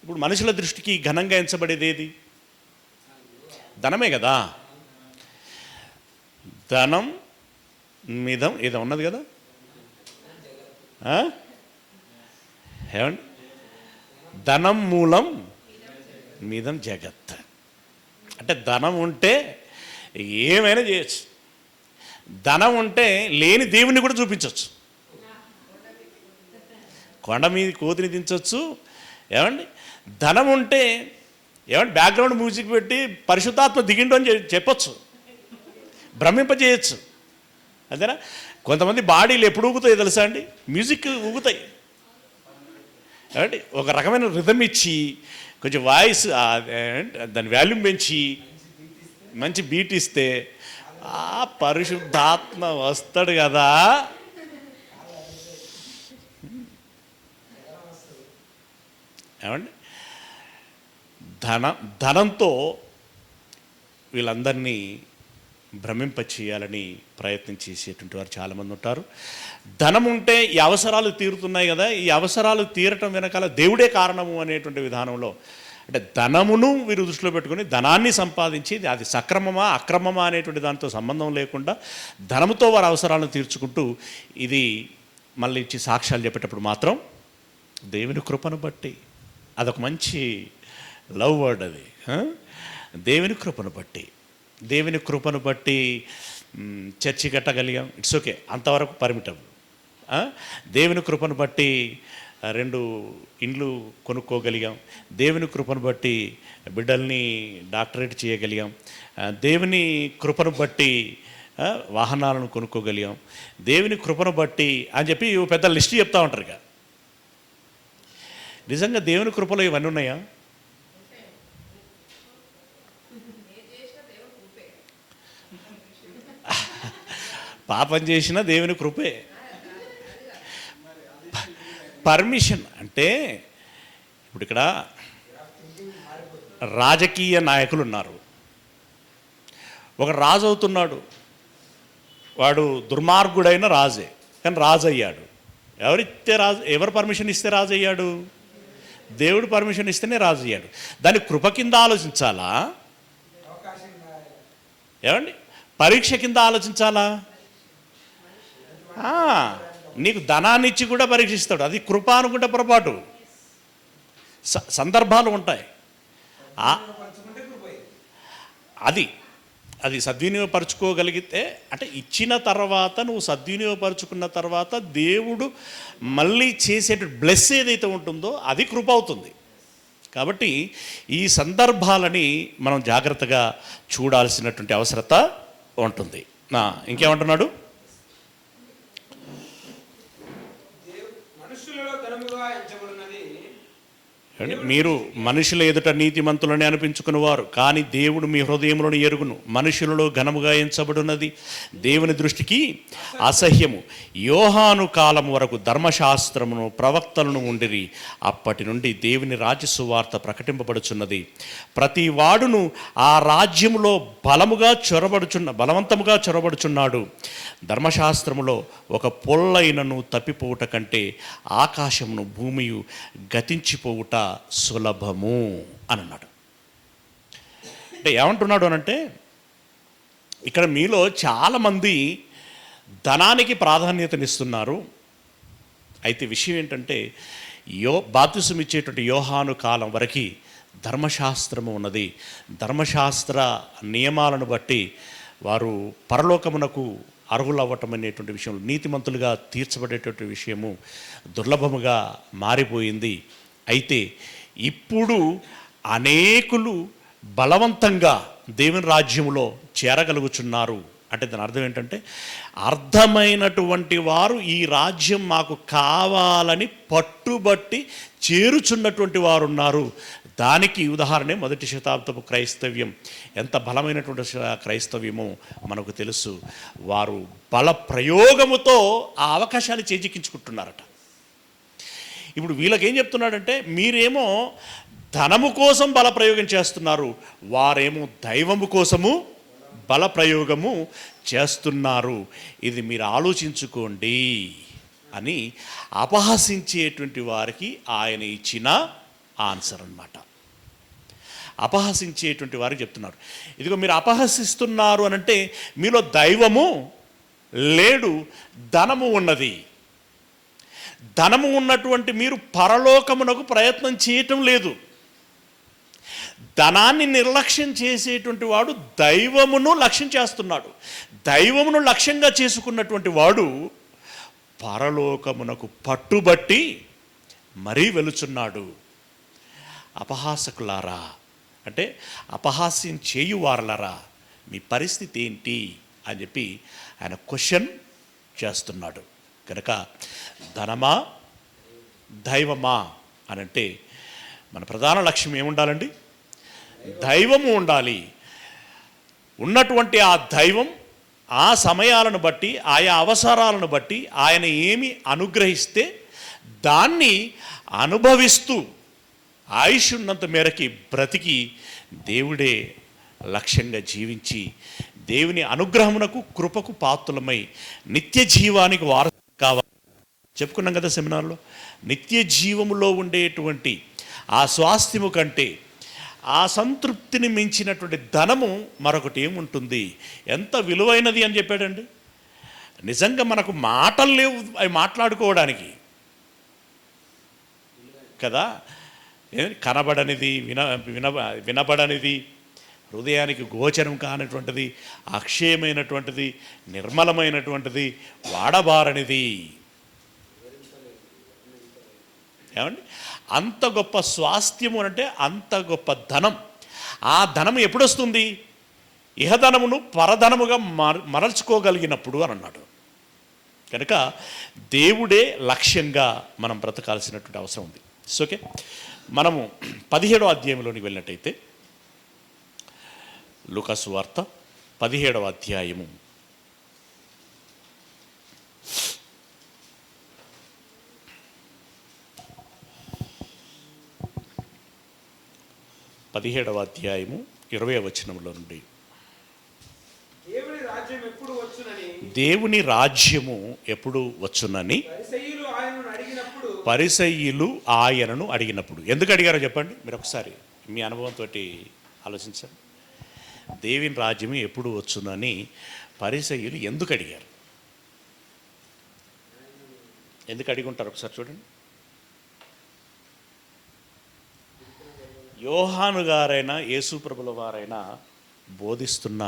Speaker 1: ఇప్పుడు మనుషుల దృష్టికి ఘనంగా ఎంచబడేది ఏది? ధనమే కదా. ధనం మిదం ఏదో ఉన్నది కదా, ఏమండి? ధనం మూలం మిదం జగత్. అంటే ధనం ఉంటే ఏమైనా చేయొచ్చు, ధనం ఉంటే లేని దేవుని కూడా చూపించవచ్చు, కొండ మీద కోతిని దించవచ్చు. ఏమండి? ధనం ఉంటే ఏమంటే బ్యాక్గ్రౌండ్ మ్యూజిక్ పెట్టి పరిశుద్ధాత్మ దిగిండు అని చెప్పొచ్చు. భ్రమింపజేయచ్చు. అంతేనా? కొంతమంది బాడీలు ఎప్పుడు ఊగుతాయి తెలుసా అండి? మ్యూజిక్ ఊగుతాయి కాబట్టి ఒక రకమైన రిథమ్ ఇచ్చి కొంచెం వాయిస్ దాని వాల్యూమ్ పెంచి మంచి బీట్ ఇస్తే ఆ పరిశుద్ధాత్మ వస్తాడు కదా. ఏమండి? ధనంతో వీళ్ళందరినీ భ్రమింపచేయాలని ప్రయత్నం చేసేటువంటి వారు చాలామంది ఉంటారు. ధనం ఉంటే ఈ అవసరాలు తీరుతున్నాయి కదా, ఈ అవసరాలు తీరటం వెనకాల దేవుడే కారణము అనేటువంటి విధానంలో, అంటే ధనమును వీరు దృష్టిలో పెట్టుకుని ధనాన్ని సంపాదించి అది సక్రమమా అక్రమమా అనేటువంటి దానితో సంబంధం లేకుండా ధనముతో వారి అవసరాలను తీర్చుకుంటూ ఇది మళ్ళీ ఇచ్చి సాక్ష్యాలు చెప్పేటప్పుడు మాత్రం దేవుని కృపను బట్టి, అదొక మంచి లవ్ వర్డ్ అది. దేవుని కృపను బట్టి, దేవుని కృపను బట్టి చర్చి కట్టగలిగాం, ఇట్స్ ఓకే, అంతవరకు పరిమితం. దేవుని కృపను బట్టి 2 ఇండ్లు కొనుక్కోగలిగాం, దేవుని కృపను బట్టి బిడ్డల్ని డాక్టరేట్ చేయగలిగాం, దేవుని కృపను బట్టి వాహనాలను కొనుక్కోగలిగాం, దేవుని కృపను బట్టి అని చెప్పి పెద్ద లిస్ట్ చెప్తా ఉంటారు. ఇక నిజంగా దేవుని కృపలో ఇవన్నీ ఉన్నాయా? పాపం చేసిన దేవుని కృపే. పర్మిషన్ అంటే ఇప్పుడు ఇక్కడ రాజకీయ నాయకులు ఉన్నారు. ఒక రాజు అవుతున్నాడు, వాడు దుర్మార్గుడైన రాజే, కానీ రాజు అయ్యాడు. ఎవరు పర్మిషన్ ఇస్తే రాజు అయ్యాడు? దేవుడు పర్మిషన్ ఇస్తేనే రాజు అయ్యాడు. దాన్ని కృప కింద ఆలోచించాలా? ఏమండి? పరీక్ష కింద ఆలోచించాలా? నీకు ధనాన్ని ఇచ్చి కూడా పరీక్షిస్తాడు, అది కృప అనుకుంటే పొరపాటు. సందర్భాలు ఉంటాయి, అది సద్వినియోగపరచుకోగలిగితే, అంటే ఇచ్చిన తర్వాత నువ్వు సద్వినియోగపరుచుకున్న తర్వాత దేవుడు మళ్ళీ చేసే బ్లెస్ ఏదైతే ఉంటుందో అది కృప అవుతుంది. కాబట్టి ఈ సందర్భాలని మనం జాగ్రత్తగా చూడాల్సినటువంటి అవసరత ఉంటుంది. ఇంకేమంటున్నాడు? మీరు మనుషుల ఎదుట నీతిమంతులని అనిపించుకునేవారు, కానీ దేవుడు మీ హృదయములను ఎరుగును. మనుషులలో ఘనముగా ఎంచబడినది దేవుని దృష్టికి అసహ్యము. యోహాను కాలం వరకు ధర్మశాస్త్రమును ప్రవక్తలను ఉండిరి, అప్పటి నుండి దేవుని రాజ్య సువార్త ప్రకటింపబడుచున్నది. ప్రతి వాడును ఆ రాజ్యములో బలవంతముగా చొరబడుచున్నాడు. ధర్మశాస్త్రములో ఒక పొల్లైనను తప్పిపోవుట కంటే ఆకాశమును భూమియు గతించిపోవుట సులభము అని అన్నాడు. అంటే ఏమంటున్నాడు అనంటే, ఇక్కడ మీలో చాలామంది ధనానికి ప్రాధాన్యతనిస్తున్నారు. అయితే విషయం ఏంటంటే, బాప్తిసం ఇచ్చేటువంటి యోహాను కాలం వరకు ధర్మశాస్త్రము ఉన్నది. ధర్మశాస్త్ర నియమాలను బట్టి వారు పరలోకమునకు అర్హులవ్వటం అనేటువంటి విషయం, నీతిమంతులుగా తీర్చబడేటువంటి విషయము దుర్లభముగా మారిపోయింది. అయితే ఇప్పుడు అనేకులు బలవంతంగా దేవుని రాజ్యములో చేరగలుగుచున్నారు. అంటే దాని అర్థం ఏంటంటే, అర్థమైనటువంటి వారు ఈ రాజ్యం మాకు కావాలని పట్టుబట్టి చేరుచున్నటువంటి వారు ఉన్నారు. దానికి ఉదాహరణే మొదటి శతాబ్దపు క్రైస్తవ్యం. ఎంత బలమైనటువంటి క్రైస్తవ్యమో మనకు తెలుసు. వారు బల ప్రయోగముతో ఆ అవకాశాన్ని చేజిక్కించుకుంటున్నారట. ఇప్పుడు వీళ్ళకేం చెప్తున్నాడంటే, మీరేమో ధనము కోసం బలప్రయోగం చేస్తున్నారు, వారేమో దైవము కోసము బలప్రయోగము చేస్తున్నారు. ఇది మీరు ఆలోచించుకోండి అని అపహసించేటువంటి వారికి ఆయన ఇచ్చిన ఆన్సర్ అన్నమాట. అపహసించేటువంటి వారికి చెప్తున్నారు, ఇదిగో మీరు అపహసిస్తున్నారు అనంటే మీలో దైవము లేడు, ధనము ఉన్నది. ధనము ఉన్నటువంటి మీరు పరలోకమునకు ప్రయత్నం చేయటం లేదు. ధనాన్ని నిర్లక్ష్యం చేసేటువంటి వాడు దైవమును లక్ష్యం చేస్తున్నాడు. దైవమును లక్ష్యంగా చేసుకున్నటువంటి వాడు పరలోకమునకు పట్టుబట్టి మరీ వెలుచున్నాడు. అపహాసకులారా, అంటే అపహాస్యం చేయువారలరా, మీ పరిస్థితి ఏంటి అని చెప్పి ఆయన క్వశ్చన్ చేస్తున్నాడు. కనుక ధనమా దైవమా అని అంటే మన ప్రధాన లక్ష్యం ఏముండాలండి? దైవము ఉండాలి. ఉన్నటువంటి ఆ దైవం ఆ సమయాలను బట్టి, ఆయా అవసరాలను బట్టి ఆయన ఏమి అనుగ్రహిస్తే దాన్ని అనుభవిస్తూ ఆయుష్ ఉన్నంత మేరకి బ్రతికి దేవుడే లక్ష్యంగా జీవించి దేవుని అనుగ్రహమునకు కృపకు పాత్రలమై నిత్య జీవానికి వారసులు కావాలి. చెప్పుకున్నాం కదా సెమినార్లో, నిత్య జీవములో ఉండేటువంటి ఆ స్వాస్థ్యము కంటే ఆ సంతృప్తిని మించినటువంటి ధనము మరొకటి ఏముంటుంది? ఎంత విలువైనది అని చెప్పాడండి. నిజంగా మనకు మాటలు లేవు అవి మాట్లాడుకోవడానికి కదా. కనబడనిది, వినబడనిది, హృదయానికి గోచరం కానటువంటిది, అక్షయమైనటువంటిది, నిర్మలమైనటువంటిది, వాడబారనిది. ఏమండి? అంత గొప్ప స్వాస్థ్యము అంటే అంత గొప్ప ధనం. ఆ ధనం ఎప్పుడొస్తుంది? ఇహధనమును పరధనముగా మరల్చుకోగలిగినప్పుడు అని అన్నాడు. కనుక దేవుడే లక్ష్యంగా మనం బ్రతకాల్సినటువంటి అవసరం ఉంది. ఓకే, మనము 17వ అధ్యాయంలోనికి వెళ్ళినట్టయితే లూకాసు వార్త 17వ అధ్యాయము 20వ వచనంలో నుండి, దేవుని రాజ్యము ఎప్పుడు వచ్చునని పరిసయ్యులు ఆయనను అడిగినప్పుడు. ఎందుకు అడిగారో చెప్పండి మీరు ఒకసారి మీ అనుభవంతో ఆలోచించండి. దేవుని రాజ్యము ఎప్పుడు వచ్చునని పరిసయ్యులు ఎందుకు అడిగారు? ఎందుకు అడిగి ఉంటారు ఒకసారి చూడండి. యోహాను గారైనా యేసుప్రభుల వారైనా బోధిస్తున్న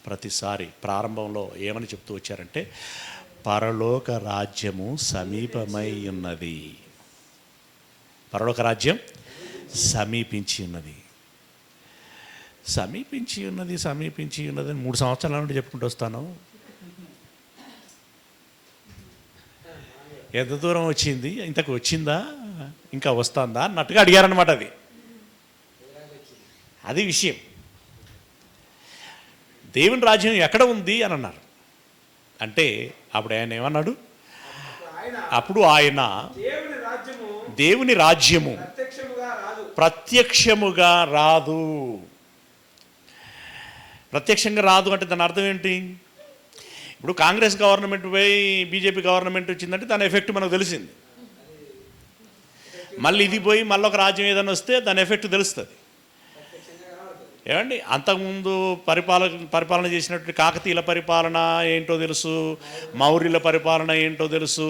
Speaker 1: ప్రతిసారి ప్రారంభంలో ఏమని చెప్తూ వచ్చారంటే, పరలోక రాజ్యము సమీపమై ఉన్నది. పరలోక రాజ్యం సమీపించి ఉన్నది. సమీపించి ఉన్నది అని 3 సంవత్సరాల నుండి చెప్పుకుంటూ వస్తాను. ఎంత దూరం వచ్చింది? ఇంతకు వచ్చిందా, ఇంకా వస్తుందా అన్నట్టుగా అడిగారనమాట. అది విషయం. దేవుని రాజ్యం ఎక్కడ ఉంది అని అన్నారు. అంటే అప్పుడు ఆయన ఏమన్నాడు? అప్పుడు ఆయన దేవుని రాజ్యము ప్రత్యక్షముగా రాదు. ప్రత్యక్షంగా రాదు అంటే దాని అర్థం ఏంటి? ఇప్పుడు కాంగ్రెస్ గవర్నమెంట్ పోయి బీజేపీ గవర్నమెంట్ వచ్చిందంటే దాని ఎఫెక్ట్ మనకు తెలిసింది. మళ్ళీ ఇది పోయి మళ్ళీ ఒక రాజ్యం ఏదైనా వస్తే దాని ఎఫెక్ట్ తెలుస్తుంది. ఏమండి? అంతకుముందు పరిపాలన చేసినట్టు కాకతీయుల పరిపాలన ఏంటో తెలుసు, మౌర్యుల పరిపాలన ఏంటో తెలుసు,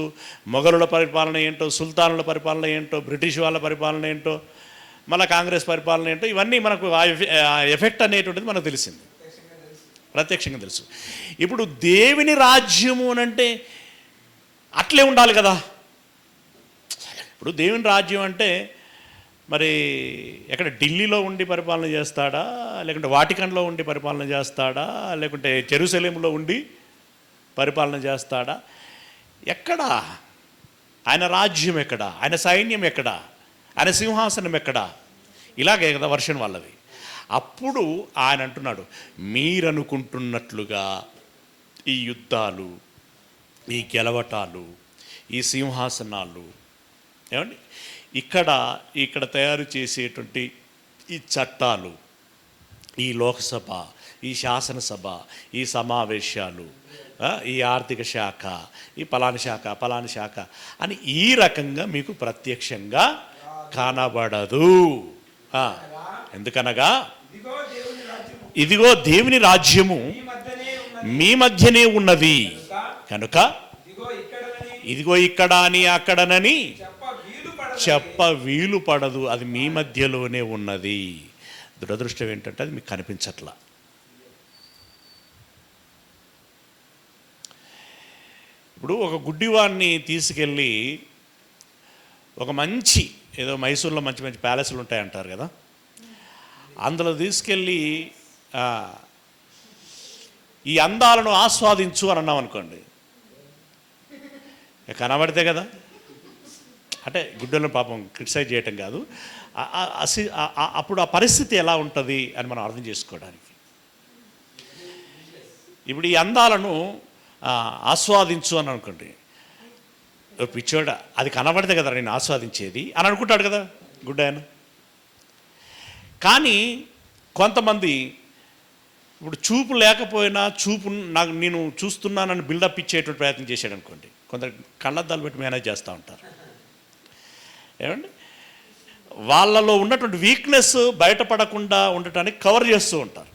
Speaker 1: మొఘలుల పరిపాలన ఏంటో, సుల్తానుల పరిపాలన ఏంటో, బ్రిటిష్ వాళ్ళ పరిపాలన ఏంటో, మళ్ళీ కాంగ్రెస్ పరిపాలన ఏంటో, ఇవన్నీ మనకు ఆ ఎఫెక్ట్ అనేటువంటిది మనకు తెలిసింది, ప్రత్యక్షంగా తెలుసు. ఇప్పుడు దేవుని రాజ్యము అనంటే అట్లే ఉండాలి కదా. ఇప్పుడు దేవుని రాజ్యం అంటే మరి ఎక్కడ ఢిల్లీలో ఉండి పరిపాలన చేస్తాడా, లేకుంటే వాటికన్లో ఉండి పరిపాలన చేస్తాడా, లేకుంటే జెరూసలేంలో ఉండి పరిపాలన చేస్తాడా? ఎక్కడా? ఆయన రాజ్యం ఎక్కడ? ఆయన సైన్యం ఎక్కడ? ఆయన సింహాసనం ఎక్కడ? ఇలాగే కదా వర్షన్ వాళ్ళది. అప్పుడు ఆయన అంటున్నాడు, మీరనుకుంటున్నట్లుగా ఈ యుద్ధాలు, ఈ గెలవటాలు, ఈ సింహాసనాలు, ఏమండి, ఇక్కడ తయారు చేసేటువంటి ఈ చట్టాలు, ఈ లోక్సభ, ఈ శాసనసభ, ఈ సమావేశాలు, ఈ ఆర్థిక శాఖ, ఈ పలాని శాఖ అని ఈ రకంగా మీకు ప్రత్యక్షంగా కనబడదు. ఎందుకనగా ఇదిగో దేవుని రాజ్యము మీ మధ్యనే ఉన్నది కనుక ఇదిగో ఇక్కడ అని అక్కడనని చెప్ప వీలు పడదు. అది మీ మధ్యలోనే ఉన్నది. దురదృష్టం ఏంటంటే అది మీకు కనిపించట్లా. ఇప్పుడు ఒక గుడ్డివాడిని తీసుకెళ్ళి ఒక మంచి ఏదో మైసూర్లో మంచి మంచి ప్యాలెస్లు ఉంటాయంటారు కదా, అందులో తీసుకెళ్ళి ఈ అందాలను ఆస్వాదించు అని అన్నాం అనుకోండి, కనబడితే కదా, అంటే గుడ్డలను పాపం క్రిటిసైజ్ చేయటం కాదు, అప్పుడు ఆ పరిస్థితి ఎలా ఉంటుంది అని మనం అర్థం చేసుకోవడానికి. ఇప్పుడు ఈ అందాలను ఆస్వాదించు అని అనుకోండి, పిచ్చోడ అది కనబడితే కదా నేను ఆస్వాదించేది అని అనుకుంటాడు కదా గుడ్డాయన. కానీ కొంతమంది ఇప్పుడు చూపు లేకపోయినా నేను చూస్తున్నానని బిల్డప్ ఇచ్చేటువంటి ప్రయత్నం చేశాడు అనుకోండి, కొందరు కళ్ళద్దాలు పెట్టి మేనేజ్ చేస్తూ ఉంటారు. ఏమండి, వాళ్ళలో ఉన్నటువంటి వీక్నెస్ బయటపడకుండా ఉండటానికి కవర్ చేస్తూ ఉంటారు.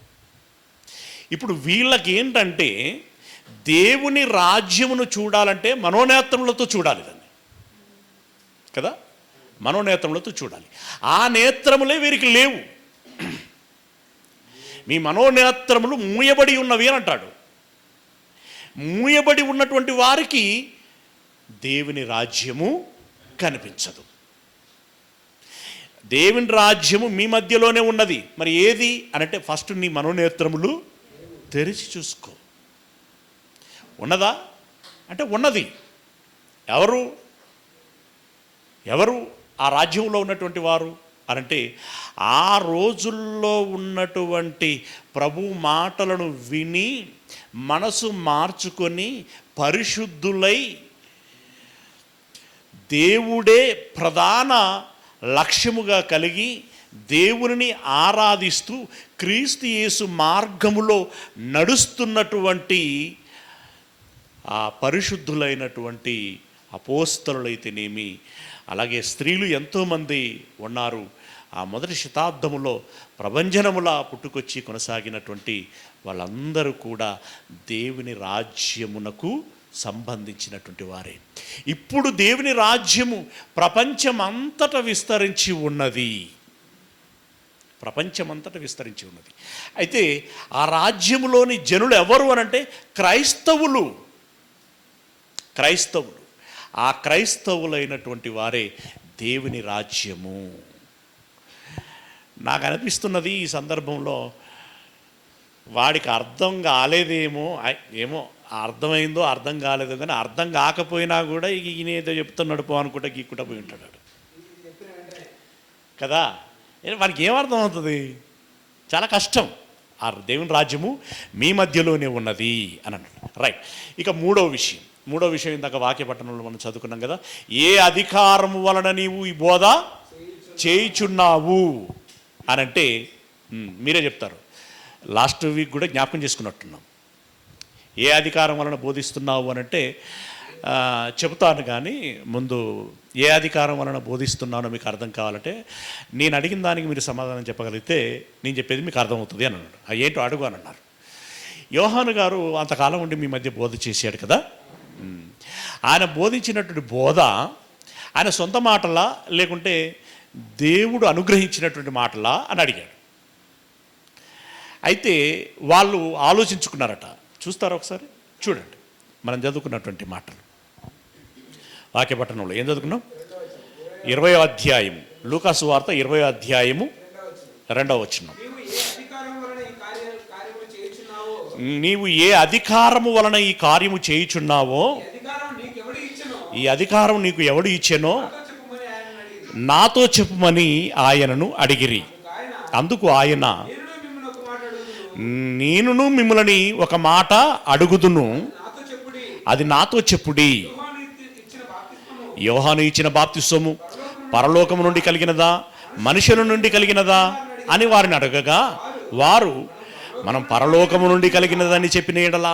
Speaker 1: ఇప్పుడు వీళ్ళకి ఏంటంటే దేవుని రాజ్యమును చూడాలంటే మనోనేత్రములతో చూడాలి దాన్ని కదా, మనోనేత్రములతో చూడాలి. ఆ నేత్రములే వీరికి లేవు. మీ మనోనేత్రములు మూయబడి ఉన్నవి అని అంటాడు. మూయబడి ఉన్నటువంటి వారికి దేవుని రాజ్యము కనిపించదు. దేవుని రాజ్యము మీ మధ్యలోనే ఉన్నది. మరి ఏది అనంటే ఫస్ట్ నీ మనోనేత్రములు తెరిచి చూసుకో. ఉన్నదా అంటే ఉన్నది. ఎవరు ఆ రాజ్యంలో ఉన్నటువంటి వారు అనంటే ఆ రోజుల్లో ఉన్నటువంటి ప్రభు మాటలను విని మనసు మార్చుకొని పరిశుద్ధులై దేవుడే ప్రధాన లక్ష్యముగా కలిగి దేవుని ఆరాధిస్తూ క్రీస్తు యేసు మార్గములో నడుస్తున్నటువంటి ఆ పరిశుద్ధులైనటువంటి అపోస్తలులైతేనేమి, అలాగే స్త్రీలు ఎంతోమంది ఉన్నారు. ఆ మొదటి శతాబ్దములో ప్రభంజనములా పుట్టుకొచ్చి కొనసాగినటువంటి వాళ్ళందరూ కూడా దేవుని రాజ్యమునకు సంబంధించినటువంటి వారే. ఇప్పుడు దేవుని రాజ్యము ప్రపంచమంతటా విస్తరించి ఉన్నది. ప్రపంచమంతటా విస్తరించి ఉన్నది. అయితే ఆ రాజ్యములోని జనులు ఎవరు అనంటే క్రైస్తవులు. ఆ క్రైస్తవులైనటువంటి వారే దేవుని రాజ్యము. నాకు అనిపిస్తున్నది ఈ సందర్భంలో వాడికి అర్థం కాలేదేమో, ఏమో అర్థమైందో అర్థం కాలేదో, కానీ అర్థం కాకపోయినా కూడా ఈయన ఏదో చెప్తున్నాడు పో అనుకుంటా గీక్కుంటా పోయి ఉంటాడు కదా. వానికి ఏమర్థం అవుతుంది? చాలా కష్టం. ఆ దేవుని రాజ్యము మీ మధ్యలోనే ఉన్నది అని అన్నాడు. రైట్. ఇక మూడో విషయం ఇందాక వాక్య పట్టణంలో మనం చదువుకున్నాం కదా, ఏ అధికారము వలన నీవు ఈ బోధ చేయుచున్నావు అనంటే మీరే చెప్తారు. లాస్ట్ వీక్ కూడా జ్ఞాపకం చేసుకున్నట్టున్నాం. ఏ అధికారం వలన బోధిస్తున్నావు అనంటే చెబుతాను, కానీ ముందు ఏ అధికారం వలన బోధిస్తున్నానో మీకు అర్థం కావాలంటే నేను అడిగిన దానికి మీరు సమాధానం చెప్పగలిగితే నేను చెప్పేది మీకు అర్థమవుతుంది అని అన్నాడు. ఏంటో అడుగు అని అన్నారు. యోహాను గారు అంతకాలం ఉండి మీ మధ్య బోధ చేశాడు కదా. ఆయన బోధించినటువంటి బోధ ఆయన సొంత మాటలా లేకుంటే దేవుడు అనుగ్రహించినటువంటి మాటలా అని అడిగాడు. అయితే వాళ్ళు ఆలోచించుకున్నారట. చూస్తారా ఒకసారి? చూడండి మనం చదువుకున్నటువంటి మాటలు వాక్యపట్టణంలో. ఏం చదువుకున్నాం? 20వ అధ్యాయం, లూకాసు వార్త 20వ అధ్యాయము 2వ వచనం. నీవు ఏ అధికారము వలన ఈ కార్యము చేయుచున్నావో, ఈ అధికారం నీకు ఎవడు ఇచ్చెనో నాతో చెప్పుమని ఆయనను అడిగిరి. అందుకు ఆయన, నేనును మిమ్మల్ని ఒక మాట అడుగుదును, అది నాతో చెప్పుడి. యోహాను ఇచ్చిన బాప్తిస్మము పరలోకము నుండి కలిగినదా మనుషుల నుండి కలిగినదా అని వారిని అడగగా, వారు మనం పరలోకము నుండి కలిగినదని చెప్పిన ఎడల,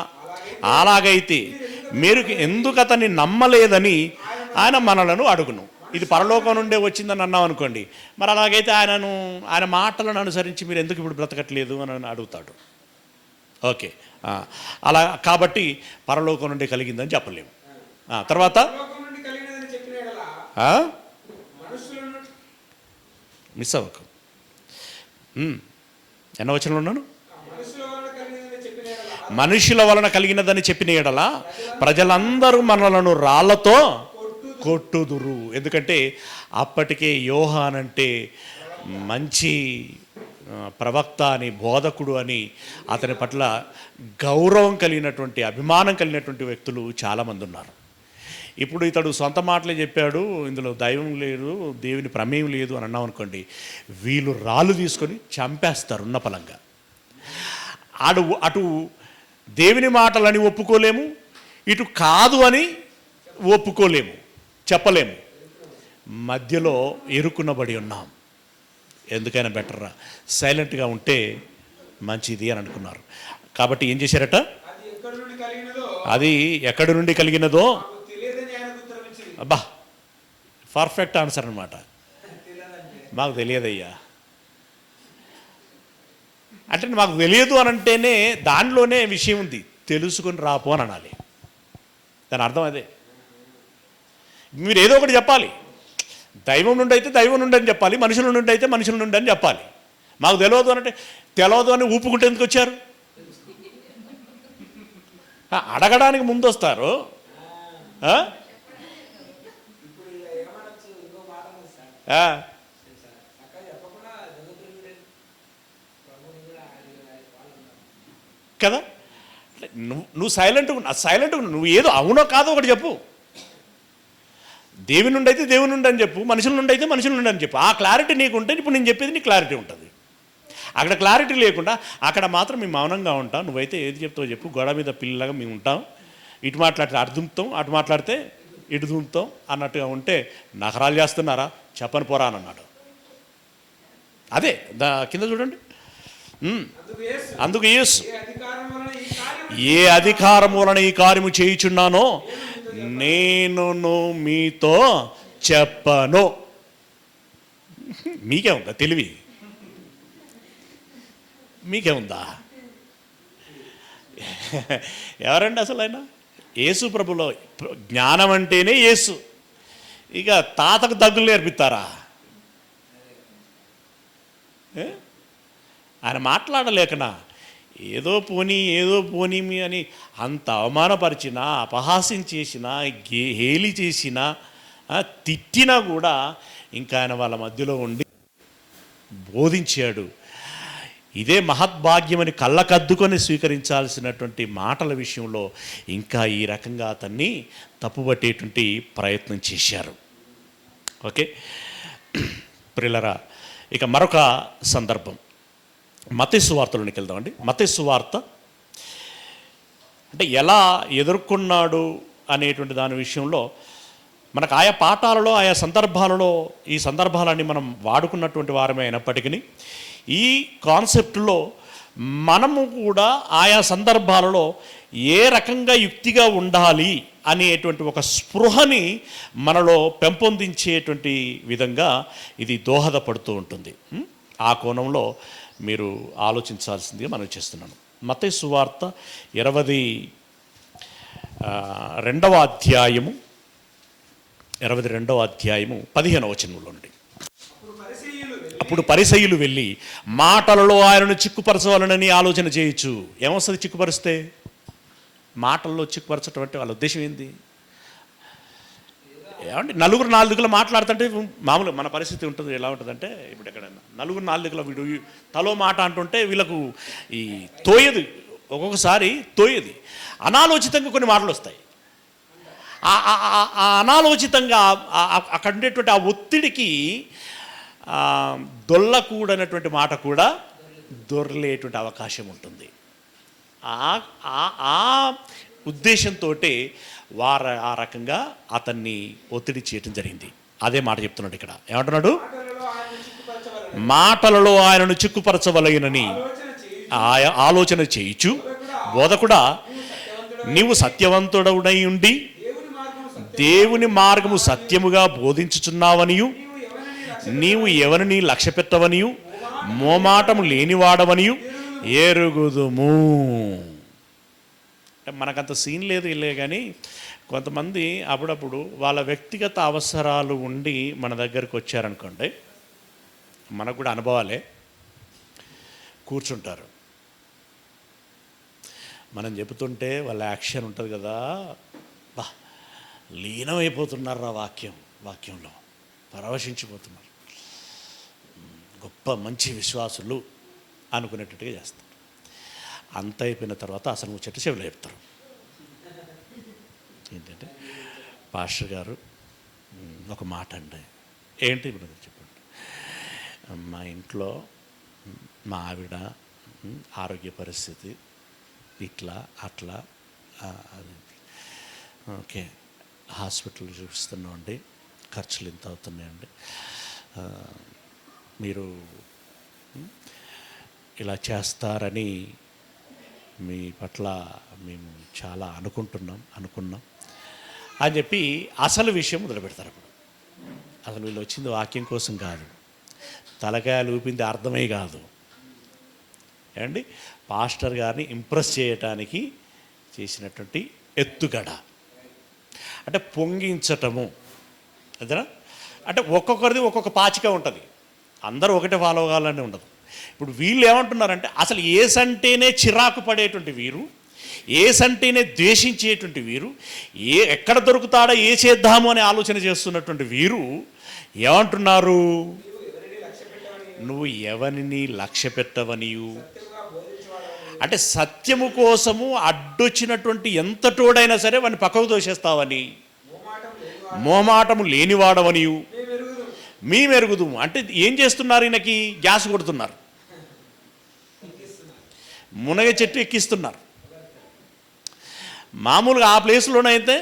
Speaker 1: అలాగైతే మీరు ఎందుకు అతన్ని నమ్మలేదని ఆయన మనలను అడుగును. ఇది పరలోకం నుండే వచ్చిందని అన్నాం అనుకోండి, మరి అలాగైతే ఆయన మాటలను అనుసరించి మీరు ఎందుకు ఇప్పుడు బ్రతకట్లేదు అని అడుగుతాడు. ఓకే, అలా కాబట్టి పరలోకం నుండి కలిగిందని చెప్పలేము. తర్వాత మిస్ అవ్వకు. ఎన్నో వచనంలో ఉన్నాను? మనుషుల వలన కలిగినదని చెప్పిన ఎడల ప్రజలందరూ మనలను రాళ్లతో కొట్టుదురు. ఎందుకంటే అప్పటికే యోహాన్ అంటే మంచి ప్రవక్త అని, బోధకుడు అని అతని పట్ల గౌరవం కలిగినటువంటి, అభిమానం కలిగినటువంటి వ్యక్తులు చాలామంది ఉన్నారు. ఇప్పుడు ఇతడు సొంత మాటలే చెప్పాడు, ఇందులో దైవం లేదు, దేవుని ప్రమేయం లేదు అని అన్నాం అనుకోండి, వీళ్ళు రాళ్ళు తీసుకొని చంపేస్తారు ఉన్న పలంగా. అటు దేవుని మాటలని ఒప్పుకోలేము, ఇటు కాదు అని ఒప్పుకోలేము, చెప్పలేము. మధ్యలో ఇరుక్కునబడి ఉన్నాం. ఎందుకైనా బెటర్రా సైలెంట్గా ఉంటే మంచిది అని అనుకున్నారు. కాబట్టి ఏం చేశారట, అది ఎక్కడి నుండి కలిగినదో, అబ్బా పర్ఫెక్ట్ ఆన్సర్ అనమాట. మాకు తెలియదయ్యా అంటే, మాకు తెలియదు అని అంటేనే దానిలోనే విషయం ఉంది, తెలుసుకొని రాపో అని అనాలి. దాని అర్థం అదే. మీరు ఏదో ఒకటి చెప్పాలి. దైవం నుండి అయితే దైవం నుండి అని చెప్పాలి, మనుషుల నుండి అయితే మనుషుల నుండి అని చెప్పాలి. మాకు తెలియదు అంటే తెలియదు అని ఊపుకుంటే ఎందుకు వచ్చారు? అడగడానికి ముందు వస్తారు. కదా, నువ్వు సైలెంట్గా నువ్వు ఏదో అవునో కాదో ఒకటి చెప్పు. దేవుని నుండి అయితే దేవుని నుండి అని చెప్పు, మనుషుల నుండి అయితే మనుషుల నుండి అని చెప్పు. ఆ క్లారిటీ నీకు ఉంటే ఇప్పుడు నేను చెప్పేది నీకు క్లారిటీ ఉంటుంది. అక్కడ క్లారిటీ లేకుండా అక్కడ మాత్రం మేము మౌనంగా ఉంటాం. నువ్వైతే ఏది చెప్తావో చెప్పు, గోడ మీద పిల్లలాగా మేము ఉంటాం. ఇటు మాట్లాడితే అటు దుంపుతాం, అటు మాట్లాడితే ఇటు దుంపుతాం అన్నట్టుగా ఉంటే నకరాలు చేస్తున్నారా, చెప్పని పోరా అని అన్నాడు. అదే కింద చూడండి. అందుకు యేసు, ఏ అధికారం వలన ఈ కార్యము చేయుచున్నానో నేను మీతో చెప్పను. మీకే ఉందా తెలివి? మీకే ఉందా? ఎవరండి అసలు ఆయన? యేసు ప్రభులో జ్ఞానం అంటేనే యేసు. ఇక తాతకు దగ్గులు నేర్పిస్తారా? ఆయన మాట్లాడలేకనా ఏదో పోనీ మీ అని అంత అవమానపరిచినా, అపహాస్యం చేసినా, హేళి చేసినా, తిట్టినా కూడా ఇంకా ఆయన వాళ్ళ మధ్యలో ఉండి బోధించాడు. ఇదే మహద్భాగ్యమని కళ్ళకద్దుకొని స్వీకరించాల్సినటువంటి మాటల విషయంలో ఇంకా ఈ రకంగా అతన్ని తప్పుపట్టేటువంటి ప్రయత్నం చేశారు. ఓకే ప్రియులరా, ఇక మరొక సందర్భం మత్తయి సువార్తలోనికి వెళ్దామండి. మత్తయి సువార్త అంటే ఎలా ఎదుర్కొన్నాడు అనేటువంటి దాని విషయంలో మనకు ఆయా పాఠాలలో, ఆయా సందర్భాలలో ఈ సందర్భాలన్నీ మనం వాడుకున్నటువంటి వారమే అయినప్పటికీ ఈ కాన్సెప్ట్లో మనము కూడా ఆయా సందర్భాలలో ఏ రకంగా యుక్తిగా ఉండాలి అనేటువంటి ఒక స్పృహని మనలో పెంపొందించేటువంటి విధంగా ఇది దోహదపడుతూ ఉంటుంది. ఆ కోణంలో మీరు ఆలోచించాల్సిందిగా మనం చేస్తున్నాను. మత్తయి సువార్త 22వ అధ్యాయము 15వ వచనంలో నుండి. అప్పుడు పరిసయ్యులు వెళ్ళి మాటలలో ఆయనను చిక్కుపరచవాలనని ఆలోచన చేయొచ్చు. ఏమొస్తుంది చిక్కుపరిస్తే? మాటల్లో చిక్కుపరచడం అంటే వాళ్ళ ఉద్దేశం ఏంది? ఏమంటే నలుగురు నాలుగు దిక్కులు మాట్లాడుతుంటే మామూలుగా మన పరిస్థితి ఉంటుంది. ఎలా ఉంటుందంటే, ఇప్పుడు ఎక్కడైనా నలుగురు నాలుగు దిక్కుల వీడు తలో మాట అంటుంటే వీళ్ళకు ఈ తోయదు, ఒక్కొక్కసారి తోయది. అనాలోచితంగా కొన్ని మాటలు వస్తాయి. ఆ అనాలోచితంగా అక్కడ ఉండేటువంటి ఆ ఒత్తిడికి దొల్లకూడనటువంటి మాట కూడా దొరలేటువంటి అవకాశం ఉంటుంది. ఆ ఉద్దేశంతో వారు ఆ రకంగా అతన్ని ఒత్తిడి చేయటం జరిగింది. అదే మాట చెప్తున్నాడు ఇక్కడ. ఏమంటున్నాడు? మాటలలో ఆయనను చిక్కుపరచవలయునని ఆలోచన చేయుచు, బోధకుడా నీవు సత్యవంతుడవుడై ఉండి దేవుని మార్గము సత్యముగా బోధించుచున్నావనియు, నీవు ఎవరిని లక్ష్య పెట్టవనియు, మోమాటము లేనివాడవనియు ఎరుగుదుము. మనకంత సీన్ లేదు ఇల్లే, కానీ కొంతమంది అప్పుడప్పుడు వాళ్ళ వ్యక్తిగత అవసరాలు ఉండి మన దగ్గరికి వచ్చారనుకోండి, మనకు కూడా అనుభవాలే, కూర్చుంటారు. మనం చెబుతుంటే వాళ్ళ యాక్షన్ ఉంటుంది కదా, బా లీనమైపోతున్నారు ఆ వాక్యంలో పరవశించిపోతున్నారు. గొప్ప మంచి విశ్వాసులు అనుకునేటట్టుగా చేస్తారు. అంత అయిపోయిన తర్వాత అసలు ముచ్చట చెవిలో చెప్తారు. ఏంటంటే, పాస్టర్ గారు ఒక మాట అండి. ఏంటి బ్రదర్ చెప్పండి. మా ఇంట్లో మా ఆవిడ ఆరోగ్య పరిస్థితి ఇట్లా అట్లా, అది ఓకే, హాస్పిటల్ చూపిస్తున్నామండి, ఖర్చులు ఇంత అవుతున్నాయండి, మీరు ఇలా చేస్తారని మీ పట్ల మేము చాలా అనుకున్నాం అని చెప్పి అసలు విషయం మొదలు పెడతారు. అప్పుడు అసలు వీళ్ళు వచ్చింది వాక్యం కోసం కాదు, తలకాయలు ఊపింది అర్థమే కాదు ఏమండి, పాస్టర్ గారిని ఇంప్రెస్ చేయటానికి చేసినటువంటి ఎత్తుగడ, అంటే పొంగించటము. అదేనా, అంటే ఒక్కొక్కరిది ఒక్కొక్క పాచిక ఉంటుంది, అందరూ ఒకటే ఫాలో కావాలని ఉండదు. ఇప్పుడు వీళ్ళు ఏమంటున్నారంటే, అసలు ఏసంటేనే చిరాకు పడేటువంటి వీరు, ఏసంటేనే ద్వేషించేటువంటి వీరు, ఎక్కడ దొరుకుతాడో ఏ చేద్దాము అని ఆలోచన చేస్తున్నటువంటి వీరు ఏమంటున్నారు, నువ్వు ఎవరిని లక్ష్య పెట్టవనియు, అంటే సత్యము కోసము అడ్డొచ్చినటువంటి ఎంతటోడైనా సరే వాడిని పక్కకు దోషేస్తావని, మోమాటము లేనివాడవనియు మేమెరుగుదు. అంటే ఏం చేస్తున్నారు, ఈయనకి గ్యాస్ కొడుతున్నారు, మునగ చెట్టు ఎక్కిస్తున్నారు. మామూలుగా ఆ ప్లేస్లోనైతే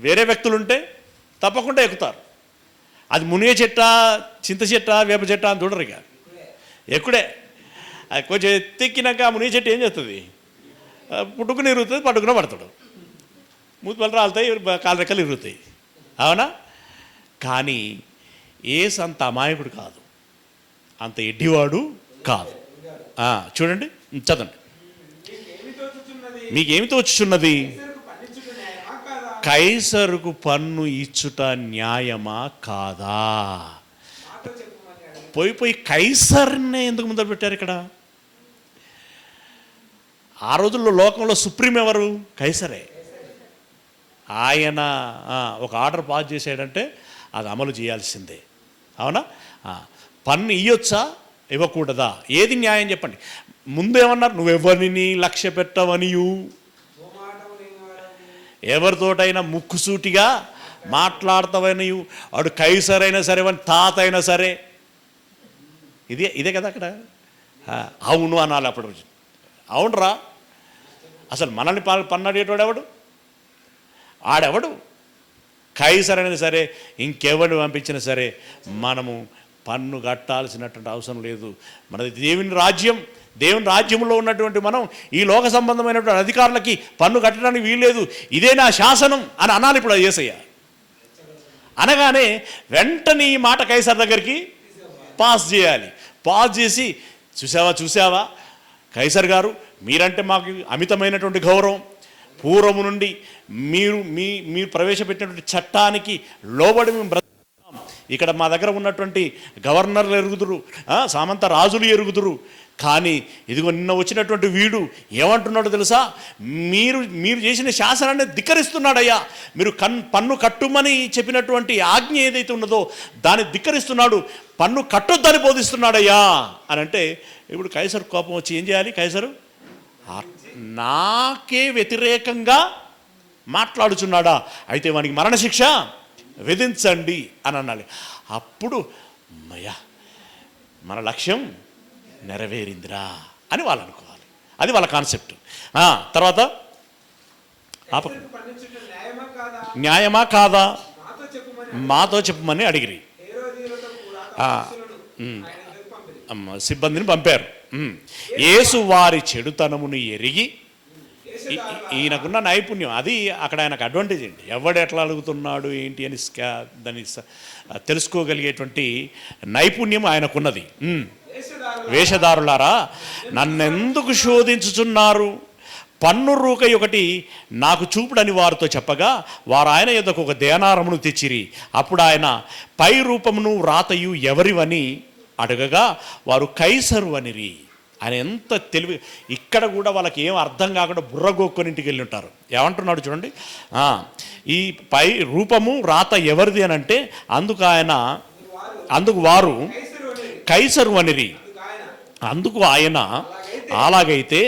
Speaker 1: వేరే వ్యక్తులుంటే తప్పకుండా ఎక్కుతారు. అది మునిగ చెట్ట, చింత చెట్ట, వేప చెట్ట అని చూడరు. ఇక ఎక్కుడే అది కొంచెం ఎత్తెక్కినాక మునిగ చెట్టు ఏం చేస్తుంది, పుట్టుకుని ఇరుగుతుంది, పట్టుకుని పడతాడు, మూతిపళ్ళు రాలుతాయి, కాలు రెక్కలు ఇరుగుతాయి. అవునా? కానీ ఏసు అంత అమాయకుడు కాదు, అంత ఎడ్డివాడు కాదు. చూడండి, చదవండి. మీకేమి తోచుచున్నది, కైసరుకు పన్ను ఇచ్చుట న్యాయమా కాదా? పోయి కైసర్నే ఎందుకు మొదలు పెట్టారు ఇక్కడ? ఆ రోజుల్లో లోకంలో సుప్రీం ఎవరు? కైసరే. ఆయన ఒక ఆర్డర్ పాస్ చేసాడంటే అది అమలు చేయాల్సిందే. అవునా? పన్ను ఇయ్యొచ్చా, ఇవ్వకూడదా, ఏది న్యాయం చెప్పండి. ముందేమన్నారు, నువ్వెవరిని లక్ష్య పెట్టవనియు, ఎవరితోటైనా ముక్కుసూటిగా మాట్లాడతావనియు, వాడు కైసరైనా సరే, వాడి తాత అయినా సరే, ఇదే కదా అక్కడ. అవును అనాలి. అప్పుడు అవునరా, అసలు మనల్ని పన్నడేటోడు ఎవడు? ఆడెవడు? కైసర్ అయినా సరే, ఇంకెవరిని పంపించినా సరే మనము పన్ను కట్టాల్సినటువంటి అవసరం లేదు. మనది దేవుని రాజ్యం, దేవుని రాజ్యంలో ఉన్నటువంటి మనం ఈ లోక సంబంధమైనటువంటి అధికారులకి పన్ను కట్టడానికి వీల్లేదు, ఇదే నా శాసనం అని అనాలి. ఇప్పుడు అది యేసయ్య అనగానే వెంటనే ఈ మాట కైసర్ దగ్గరికి పాస్ చేయాలి. పాస్ చేసి, చూసావా కైసర్ గారు, మీరంటే మాకు అమితమైనటువంటి గౌరవం, పూర్వము నుండి మీరు ప్రవేశపెట్టినటువంటి చట్టానికి లోబడి మేము బ్రతుకుతాం. ఇక్కడ మా దగ్గర ఉన్నటువంటి గవర్నర్లు ఎరుగుదురు, సామంత రాజులు ఎరుగుదురు. కానీ ఇదిగో నిన్న వచ్చినటువంటి వీడు ఏమంటున్నాడో తెలుసా, మీరు చేసిన శాసనాన్ని ధిక్కరిస్తున్నాడయ్యా, మీరు పన్ను కట్టుమని చెప్పినటువంటి ఆజ్ఞ ఏదైతే ఉన్నదో దాన్ని ధిక్కరిస్తున్నాడు, పన్ను కట్టొద్దని బోధిస్తున్నాడయ్యా అని అంటే, ఇప్పుడు కైసరు కోపం వచ్చి ఏం చేయాలి? కైసరు నాకే వ్యతిరేకంగా మాట్లాడుచున్నాడా, అయితే వానికి మరణశిక్ష విధించండి అని అనాలి. అప్పుడు అమ్మయ్యా, మన లక్ష్యం నెరవేరిందిరా అని వాళ్ళు అనుకోవాలి. అది వాళ్ళ కాన్సెప్ట్. తర్వాత న్యాయమా కాదా మాతో చెప్పమని అడిగిరి. సిబ్బందిని పంపారు. యేసు వారి చెడుతనమును ఎరిగి, ఈయనకున్న నైపుణ్యం అది అక్కడ ఆయనకు అడ్వాంటేజ్ అండి. ఎవడు ఎట్లా అడుగుతున్నాడు ఏంటి అని దాన్ని తెలుసుకోగలిగేటువంటి నైపుణ్యం ఆయనకున్నది. వేషధారులారా, నన్నెందుకు శోధించుచున్నారు? పన్ను రూకై ఒకటి నాకు చూపుడని వారితో చెప్పగా, వారు ఆయన యొద్దకు ఒక దేనారమును తెచ్చిరి. అప్పుడు ఆయన పై రూపమును రాతయు ఎవరివని అడగగా వారు కైసరు అనిరి. ఆయన ఎంత తెలివి. ఇక్కడ కూడా వాళ్ళకి ఏం అర్థం కాకుండా బుర్రగోక్కొని ఇంటికి వెళ్ళి ఉంటారు. ఏమంటున్నాడు చూడండి, ఈ పై రూపము రాత ఎవరిది అని అంటే, అందుకు వారు కైసరు అనిరి. అందుకు ఆయన అలాగైతే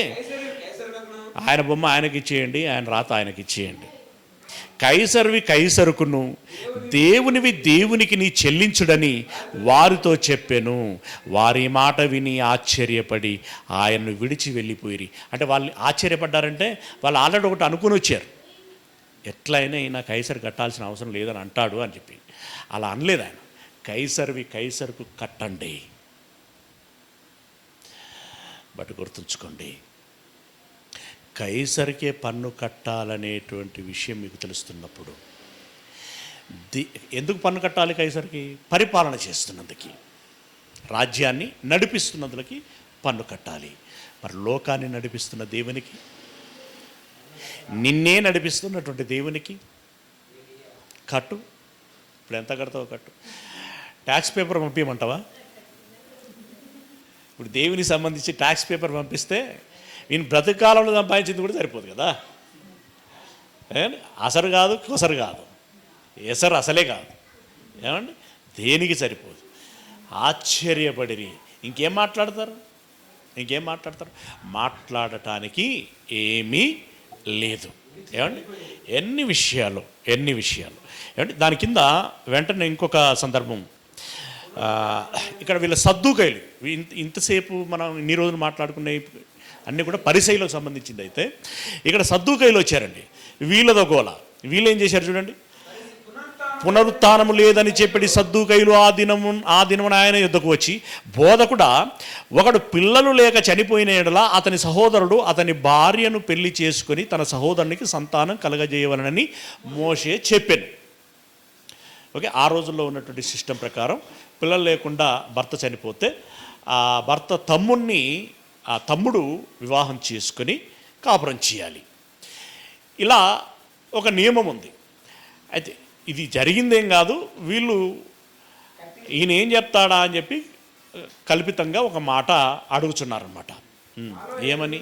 Speaker 1: ఆయన బొమ్మ ఆయనకి ఇచ్చేయండి, ఆయన రాత ఆయనకి ఇచ్చేయండి. కైసరువి కైసరుకును, దేవునివి దేవునికి నీ చెల్లించుడని వారితో చెప్పెను. వారి మాట విని ఆశ్చర్యపడి ఆయన్ను విడిచి వెళ్ళిపోయి. అంటే వాళ్ళు ఆశ్చర్యపడ్డారంటే వాళ్ళు ఆల్రెడీ ఒకటి అనుకుని వచ్చారు, ఎట్లయినా ఈయన కైసరు కట్టాల్సిన అవసరం లేదని అంటాడు అని చెప్పి. అలా అనలేదు ఆయన. కైసరువి కైసరుకు కట్టండి. బట్ గుర్తుంచుకోండి, కైసరికే పన్ను కట్టాలనేటువంటి విషయం మీకు తెలుస్తున్నప్పుడు ఎందుకు పన్ను కట్టాలి? కైసరికి పరిపాలన చేస్తున్నందుకు, రాజ్యాన్ని నడిపిస్తున్నందులకి పన్ను కట్టాలి. మరి లోకాన్ని నడిపిస్తున్న దేవునికి, నిన్నే నడిపిస్తున్నటువంటి దేవునికి కట్టు. ఇప్పుడు ఎంత కడతావు కట్టు. ట్యాక్స్ పేపర్ పంపించమంటావా? ఇప్పుడు దేవునికి సంబంధించి ట్యాక్స్ పేపర్ పంపిస్తే ఈయన బ్రతకాలంలో సంపాదించింది కూడా సరిపోదు కదా. అసలు కాదు, కొసరు కాదు, ఎసరు అసలే కాదు. ఏమండి, దేనికి సరిపోదు. ఆశ్చర్యపడిరి. ఇంకేం మాట్లాడతారు? మాట్లాడటానికి ఏమీ లేదు. ఏమండి, ఎన్ని విషయాలు. ఏమంటే దాని కింద వెంటనే ఇంకొక సందర్భం. ఇక్కడ వీళ్ళ సద్దూకైలు, ఇంతసేపు మనం ఇన్ని రోజులు మాట్లాడుకునే అన్నీ కూడా పరిసయ్యులకు సంబంధించింది. అయితే ఇక్కడ సద్దూకైలు వచ్చారండి. వీళ్ళదో గోల. వీళ్ళు ఏం చేశారు చూడండి. పునరుత్థానము లేదని చెప్పి సద్దూకైలు ఆ దినమున ఆయన యుద్ధకు వచ్చి, బోధకుడా, ఒకడు పిల్లలు లేక చనిపోయిన ఎడల అతని సహోదరుడు అతని భార్యను పెళ్లి చేసుకొని తన సహోదరునికి సంతానం కలగజేయవలనని మోషే చెప్పాను. ఓకే, ఆ రోజుల్లో ఉన్నటువంటి సిస్టమ్ ప్రకారం పిల్లలు లేకుండా భర్త చనిపోతే ఆ భర్త తమ్ముడు వివాహం చేసుకొని కాపురం చేయాలి. ఇలా ఒక నియమం ఉంది. అయితే ఇది జరిగిందేం కాదు. వీళ్ళు ఈయన ఏం చెప్తాడా అని చెప్పి కల్పితంగా ఒక మాట అడుగుతున్నారన్నమాట. ఏమని?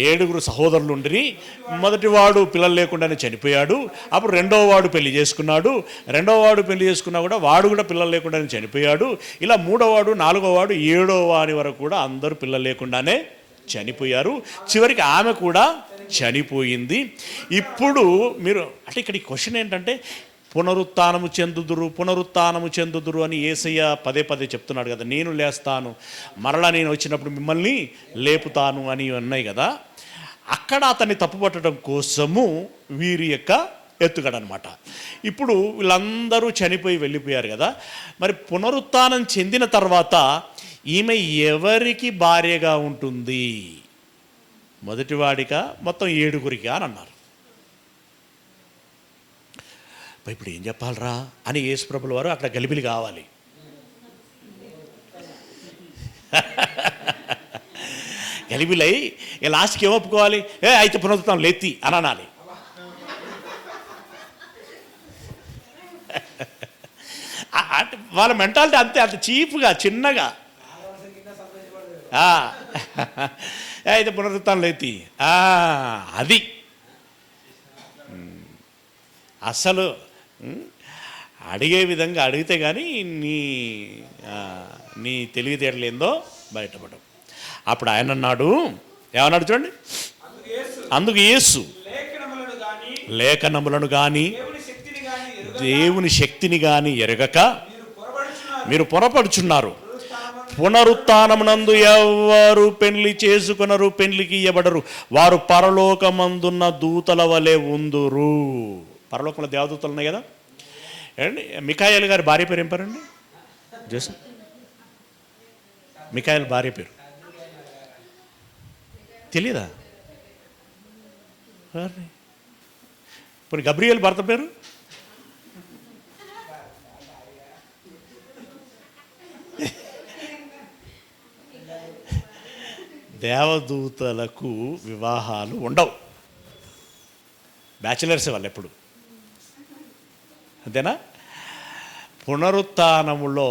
Speaker 1: 7 సహోదరులు ఉండిరి. మొదటివాడు పిల్లలు లేకుండానే చనిపోయాడు. అప్పుడు రెండోవాడు పెళ్లి చేసుకున్నాడు. రెండోవాడు పెళ్లి చేసుకున్నా కూడా వాడు కూడా పిల్లలు లేకుండానే చనిపోయాడు. ఇలా 3వవాడు 4వవాడు 7వవాడి వరకు కూడా అందరూ పిల్లలు లేకుండానే చనిపోయారు. చివరికి ఆమె కూడా చనిపోయింది. ఇప్పుడు మీరు అంటే ఇక్కడ ఈ క్వశ్చన్ ఏంటంటే, పునరుత్థానము చెందుదురు అని యేసయ్య పదే చెప్తున్నాడు కదా. నేను లేస్తాను, మరలా నేను వచ్చినప్పుడు మిమ్మల్ని లేపుతాను అని ఉన్నాయి కదా. అక్కడ అతన్ని తప్పుపట్టడం కోసము వీరి యొక్క ఎత్తుగడనమాట. ఇప్పుడు వీళ్ళందరూ చనిపోయి వెళ్ళిపోయారు కదా. మరి పునరుత్థానం చెందిన తర్వాత ఈమె ఎవరికి భార్యగా ఉంటుంది? మొదటివాడిగా మొత్తం 7 అని అన్నారు. ఇప్పుడు ఏం చెప్పాలరా అని యేసుప్రభుల వారు అక్కడ గలిబిలి కావాలి. గలిబిలై లాస్ట్కి ఏం ఒప్పుకోవాలి? అయితే పునరుత్థానం లేతి అని అనాలి. అంటే వాళ్ళ మెంటాలిటీ అంతే, అంత చీప్గా చిన్నగా. అయితే పునరుత్థానం లేతి అది అసలు అడిగే విధంగా అడిగితే కానీ నీ తెలివితేటలు ఏందో బయటపడవు. అప్పుడు ఆయన అన్నాడు, ఏమన్నాడు చూడండి. అందుకు యేసు లేఖనములను కానీ దేవుని శక్తిని కానీ ఎరగక మీరు పొరపడుచున్నారు. పునరుత్థానమునందు ఎవరు పెళ్లి చేసుకొనరు, పెళ్లికి ఇయ్యబడరు. వారు పరలోకమందున్న దూతల వలె ఉందురు. పరలోకంలో దేవదూతలు ఉన్నాయి కదా. ఏమండి, మిఖాయేలు గారి భార్య పేరు ఏం పేరండి? జోసెఫ్. మిఖాయేలు భార్య పేరు తెలియదా? ఇప్పుడు గబ్రియేల్ భర్త పేరు? దేవదూతలకు వివాహాలు ఉండవు, బ్యాచిలర్స్ వాళ్ళు ఎప్పుడు. అంతేనా? పునరుత్థానములో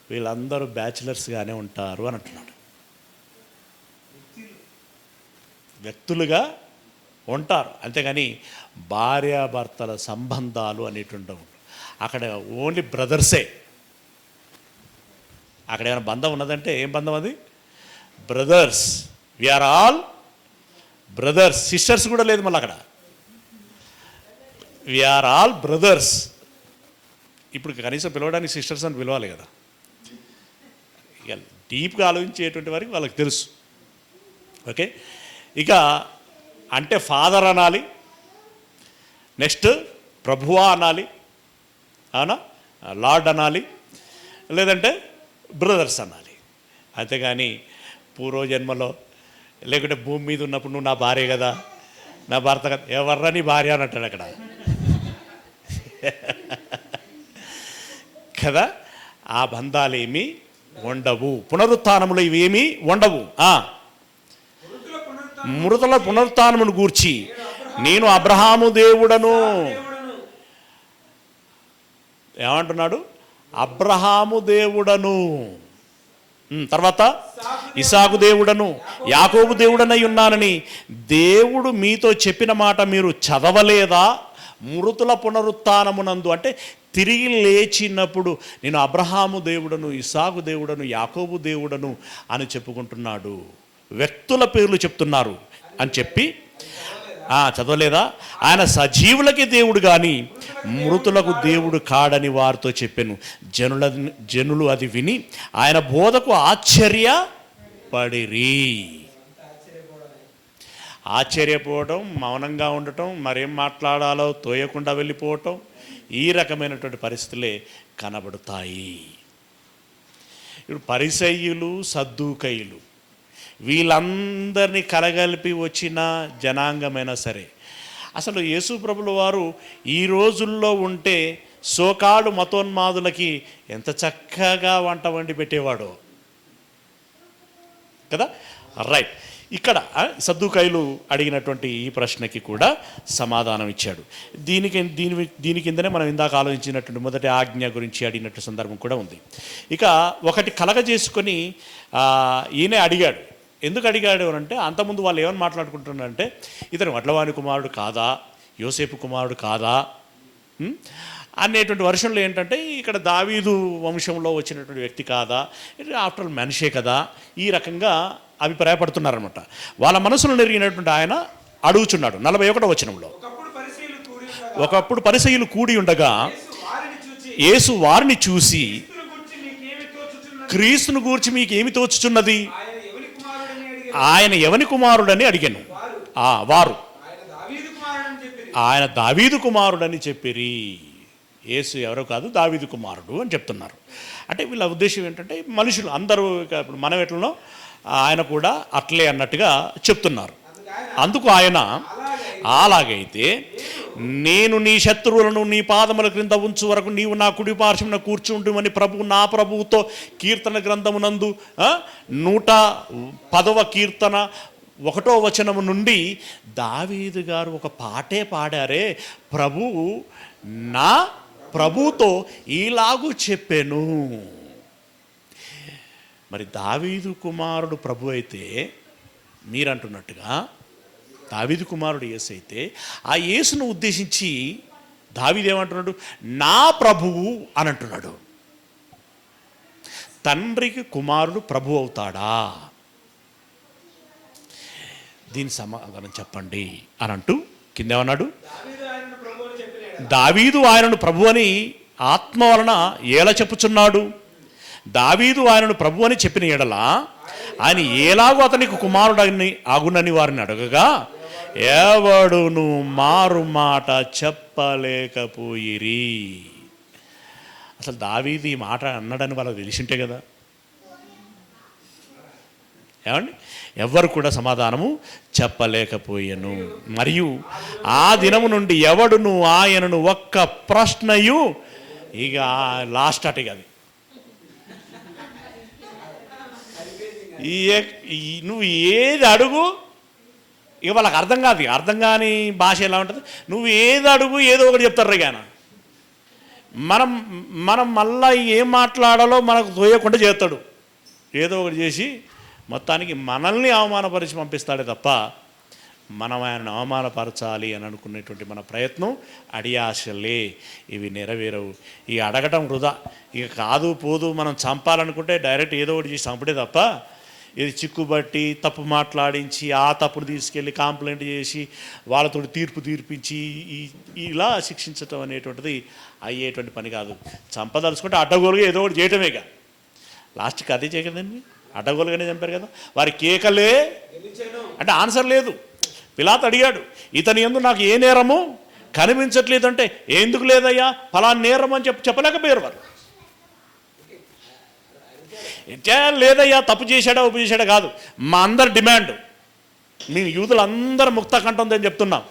Speaker 1: వీళ్ళందరూ బ్యాచిలర్స్గానే ఉంటారు అని అంటున్నాడు. వ్యక్తులుగా ఉంటారు, అంతేగాని భార్యాభర్తల సంబంధాలు అనేటుండవు. అక్కడ ఓన్లీ బ్రదర్సే. అక్కడ ఏమైనా బంధం ఉన్నదంటే ఏం బంధం అది? Brothers, we are all brothers. Sisters కూడా లేదు మళ్ళీ అక్కడ, వీఆర్ ఆల్ బ్రదర్స్. ఇప్పుడు కనీసం పిలవడానికి సిస్టర్స్ అని పిలవాలి కదా. ఇక డీప్గా ఆలోచించేటువంటి వారికి వాళ్ళకి తెలుసు. ఓకే, ఇక అంటే ఫాదర్ అనాలి, నెక్స్ట్ ప్రభువా అనాలి, అవునా, లార్డ్ అనాలి, లేదంటే బ్రదర్స్ అనాలి. అంతేగాని పూర్వజన్మలో లేకుంటే భూమి మీద ఉన్నప్పుడు నువ్వు నా భార్య కదా, నా భర్త కదా, ఎవర్రా నీ భార్య అని అంటాడు అక్కడ కదా. ఆ బంధాలేమి ఉండవు, పునరుత్థానములు ఇవేమీ ఉండవు. మృతుల పునరుత్థానమును గూర్చి నేను అబ్రహాము దేవుడను ఏమంటున్నాడు? అబ్రహాము దేవుడను, తర్వాత ఇసాకు దేవుడను, యాకోబు దేవుడనై ఉన్నానని దేవుడు మీతో చెప్పిన మాట మీరు చదవలేదా? మృతుల పునరుత్థానమునందు అంటే తిరిగి లేచినప్పుడు నేను అబ్రహాము దేవుడను, ఇసాకు దేవుడను, యాకోబు దేవుడను అని చెప్పుకుంటున్నాడు. వ్యక్తుల పేర్లు చెప్తున్నారు అని చెప్పి చదవలేదా? ఆయన సజీవులకి దేవుడు కానీ మృతులకు దేవుడు కాడని వారితో చెప్పాను. జనులు అది విని ఆయన బోధకు ఆశ్చర్యపడిరి. ఆశ్చర్యపోవటం, మౌనంగా ఉండటం, మరేం మాట్లాడాలో తోయకుండా వెళ్ళిపోవటం, ఈ రకమైనటువంటి పరిస్థితులే కనబడతాయి. ఇప్పుడు పరిసయ్యులు, సద్దూకయ్యులు వీళ్ళందరినీ కలగలిపి వచ్చిన జనాంగమైనా సరే, అసలు యేసు ప్రభుల వారు ఈ రోజుల్లో ఉంటే సోకాళ్ళు మతోన్మాదులకి ఎంత చక్కగా వంట వండి పెట్టేవాడో కదా. రైట్, ఇక్కడ సద్దూకాయలు అడిగినటువంటి ఈ ప్రశ్నకి కూడా సమాధానం ఇచ్చాడు. దీని కిందనే మనం ఇందాక ఆలోచించినటువంటి మొదటి ఆజ్ఞ గురించి అడిగినట్టు సందర్భం కూడా ఉంది. ఇక ఒకటి కలగజేసుకొని ఈయనే అడిగాడు. ఎందుకు అడిగాడు అంటే, అంతకుముందు వాళ్ళు ఏమని మాట్లాడుకుంటున్నారంటే, ఇతను వడ్లవాని కుమారుడు కాదా, యోసేపు కుమారుడు కాదా అనేటువంటి వర్షంలో ఏంటంటే, ఇక్కడ దావీదు వంశంలో వచ్చినటువంటి వ్యక్తి కాదా, ఆఫ్టర్ ఆల్ మనిషే కదా, ఈ రకంగా అభిప్రాయపడుతున్నారనమాట. వాళ్ళ మనసులో నెరిగినటువంటి ఆయన అడుగుచున్నాడు. 41వ వచనంలో, ఒకప్పుడు పరిసయ్యులు కూడి ఉండగా యేసు వారిని చూసి క్రీస్తును గూర్చి మీకు ఏమి తోచుచున్నది, ఆయన ఎవని కుమారుడని అడిగాను. వారు ఆయన దావీదు కుమారుడని చెప్పిరి. యేసు ఎవరో కాదు, దావీదు కుమారుడు అని చెప్తున్నారు. అంటే వీళ్ళ ఉద్దేశం ఏంటంటే, మనుషులు అందరూ ఇప్పుడు మనం ఎట్లనో ఆయన కూడా అట్లే అన్నట్టుగా చెప్తున్నారు. అందుకు ఆయన, అలాగైతే నేను నీ శత్రువులను నీ పాదముల క్రింద ఉంచు వరకు నీవు నా కుడి పార్శ్వమున కూర్చుంటుమని నా ప్రభువుతో కీర్తన గ్రంథమునందు 110వ కీర్తన 1వ వచనము నుండి దావీదు గారు ఒక పాటే పాడారే. నా ప్రభువుతో ఈలాగు చెప్పాను. మరి దావీదు కుమారుడు ప్రభు అయితే, మీరంటున్నట్టుగా దావీదు కుమారుడు యేసు అయితే, ఆ యేసును ఉద్దేశించి దావీదు ఏమంటున్నాడు? నా ప్రభువు అని అంటున్నాడు. తండ్రికి కుమారుడు ప్రభు అవుతాడా? దీని సమాధానం చెప్పండి అని అంటూ కిందేమన్నాడు? దావీదు ఆయనను ప్రభు అని ఆత్మ వలన ఎలా చెప్పుచున్నాడు? దావీదు ఆయనను ప్రభు అని చెప్పిన ఎడల ఆయన ఎలాగో అతనికి కుమారుడని ఆగునని వారిని అడగగా ఎవడును మారు మాట చెప్పలేకపోయిరి. అసలు దావీదు ఈ మాట అన్నాడని వాళ్ళకి తెలిసింటే కదా. ఏమండి, ఎవ్వరు కూడా సమాధానము చెప్పలేకపోయాను. మరియు ఆ దినము నుండి ఎవడును ఆయనను ఒక్క ప్రశ్నయు, ఇక లాస్ట్ అటుగా అది, నువ్వు ఏది అడుగు, ఇక వాళ్ళకి అర్థం కాదు. అర్థం కాని భాష ఎలా ఉంటుంది? నువ్వు ఏది అడుగు ఏదో ఒకటి చెప్తారు. కానీ మనం మళ్ళీ ఏం మాట్లాడాలో మనకు తోయకుండా చేస్తాడు. ఏదో ఒకటి చేసి మొత్తానికి మనల్ని అవమానపరిచి పంపిస్తాడే తప్ప మనం ఆయనను అవమానపరచాలి అని అనుకునేటువంటి మన ప్రయత్నం అడియాశలే, ఇవి నెరవేరవు. ఈ అడగటం వృధా. ఇక కాదు పోదు, మనం చంపాలనుకుంటే డైరెక్ట్ ఏదో ఒకటి చేసి చంపడే తప్ప ఇది చిక్కుబట్టి తప్పు మాట్లాడించి ఆ తప్పును తీసుకెళ్ళి కంప్లైంట్ చేసి వాళ్ళతో తీర్పించి ఇలా శిక్షించటం అనేటువంటిది అయ్యేటువంటి పని కాదు. చంపదలుచుకుంటే అడ్డగోలుగా ఏదో ఒకటి చేయటమేగా. లాస్ట్కి అదే చేయకదండి, అడ్డగోలుగానే చంపారు కదా. వారి కేకలే అంటే ఆన్సర్ లేదు. పిలాతు అడిగాడు, ఇతని యందు నాకు ఏ నేరము కనిపించట్లేదంటే ఎందుకు లేదయ్యా ఫలానా నేరం అని చెప్పలేకపోయారు వారు. లేదయ్యా తప్పు చేశాడా ఉప్పు చేశాడా కాదు, మా అందరి డిమాండ్ మీ యూదులందరూ ముక్త కంఠంతో చెప్తున్నాం.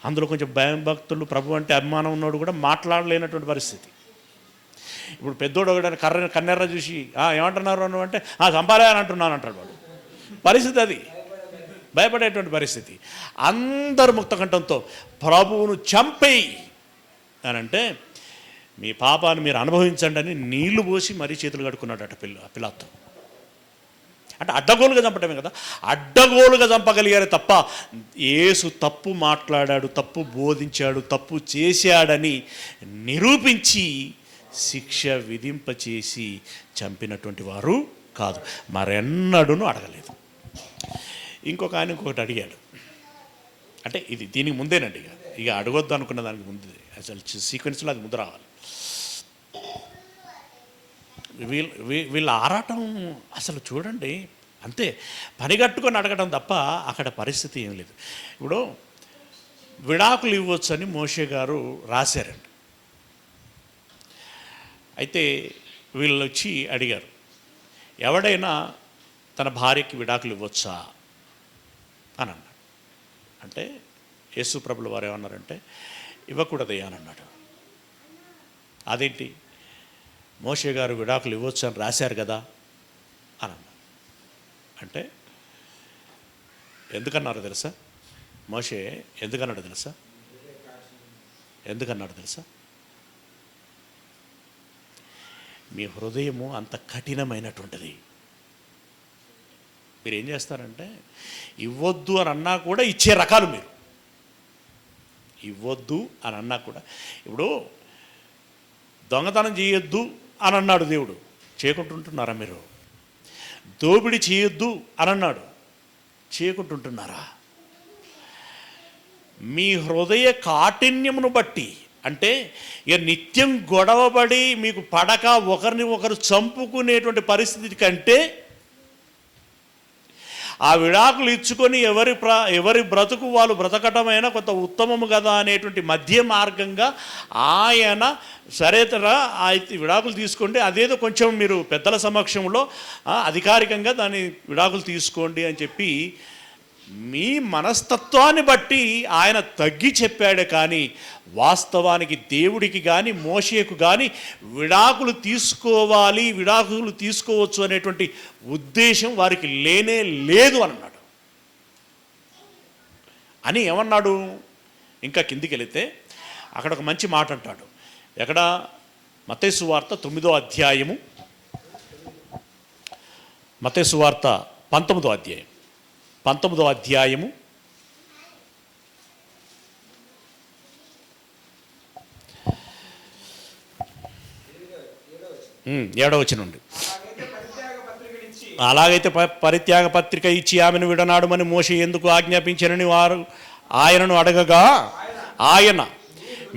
Speaker 1: అందులో కొంచెం భయం భక్తులు ప్రభు అంటే అభిమానం ఉన్నోడు కూడా మాట్లాడలేనటువంటి పరిస్థితి. ఇప్పుడు పెద్దోడు ఒకటి కన్నెర్ర చూసి ఏమంటున్నారు అని అంటే చంపాలే అని అంటున్నాను అంటాడు వాడు. పరిస్థితి అది, భయపడేటువంటి పరిస్థితి. అందరు ముక్త కంఠంతో ప్రభువును చంపేయి అని అంటే మీ పాపాన్ని మీరు అనుభవించండి అని నీళ్లు పోసి మరీ చేతులు కడుక్కున్నాడట పిలాతు. అంటే అడ్డగోలుగా చంపటమే కదా, అడ్డగోలుగా చంపగలిగారే తప్ప యేసు తప్పు మాట్లాడాడు, తప్పు బోధించాడు, తప్పు చేశాడని నిరూపించి శిక్ష విధింపచేసి చంపినటువంటి వారు కాదు, మరెన్నడూను అడగలేదు. ఇంకొక ఆయన ఇంకొకటి అడిగాడు, అంటే ఇది దీనికి ముందేనండి, ఇక అడగొద్దు అనుకున్న దానికి ముందు అసలు సీక్వెన్స్లో అది ముందు రావాలి. వీళ్ళ ఆరాటం అసలు చూడండి, అంతే పనిగట్టుకొని అడగడం తప్ప అక్కడ పరిస్థితి ఏం లేదు. ఇప్పుడు విడాకులు ఇవ్వచ్చు అని మోషే గారు రాశారండి. అయితే వీళ్ళు వచ్చి అడిగారు, ఎవడైనా తన భార్యకి విడాకులు ఇవ్వచ్చా అని అన్నాడు. అంటే యేసు ప్రభుల వారు ఏమన్నారంటే ఇవ్వకూడదయ్యా అని అన్నాడు. అదేంటి, మోషే గారు విడాకులు ఇవ్వచ్చు అని రాశారు కదా అని అన్నాడు. అంటే ఎందుకన్నారు తెలుసా, మోషే ఎందుకన్నాడు తెలుసా, మీ హృదయము అంత కఠినమైనటువంటిది. మీరు ఏం చేస్తారంటే ఇవ్వద్దు అని అన్నా కూడా ఇచ్చే రకాలు మీరు. ఇవ్వద్దు అని అన్నా కూడా, ఇప్పుడు దొంగతనం చేయొద్దు అని అన్నాడు దేవుడు, చేయకుంటుంటున్నారా మీరు? దోపిడీ చేయొద్దు అని అన్నాడు, చేయకుంటుంటున్నారా? మీ హృదయ కాఠిన్యమును బట్టి, అంటే ఇక నిత్యం గొడవబడి మీకు పడక ఒకరిని ఒకరు చంపుకునేటువంటి పరిస్థితి కంటే ఆ విడాకులు ఇచ్చుకొని ఎవరి బ్రతుకు వాళ్ళు బ్రతకటమైనా కొంత ఉత్తమము కదా అనేటువంటి మధ్య మార్గంగా ఆయన సరేతరా అయితే విడాకులు తీసుకోండి, అదేదో కొంచెం మీరు పెద్దల సమక్షంలో అధికారికంగా దాన్ని విడాకులు తీసుకోండి అని చెప్పి మీ మనస్తత్వాన్ని బట్టి ఆయన తగ్గి చెప్పాడే కానీ వాస్తవానికి దేవుడికి కానీ మోషేకు కానీ విడాకులు తీసుకోవాలి, విడాకులు తీసుకోవచ్చు అనేటువంటి ఉద్దేశం వారికి లేనే లేదు అన్నాడు. అని ఏమన్నాడు, ఇంకా కిందికి వెళితే అక్కడ ఒక మంచి మాట అంటాడు. ఎక్కడ, మత్తయి సువార్త 9వ అధ్యాయము, మత్తయి సువార్త 19వ అధ్యాయం 19వ అధ్యాయము 7వ వచనం నుండి. అలాగైతే పరిత్యాగ పత్రిక ఇచ్చి ఆమెను విడనాడమని మోషే ఎందుకు ఆజ్ఞాపించారని వారు ఆయనను అడగగా ఆయన,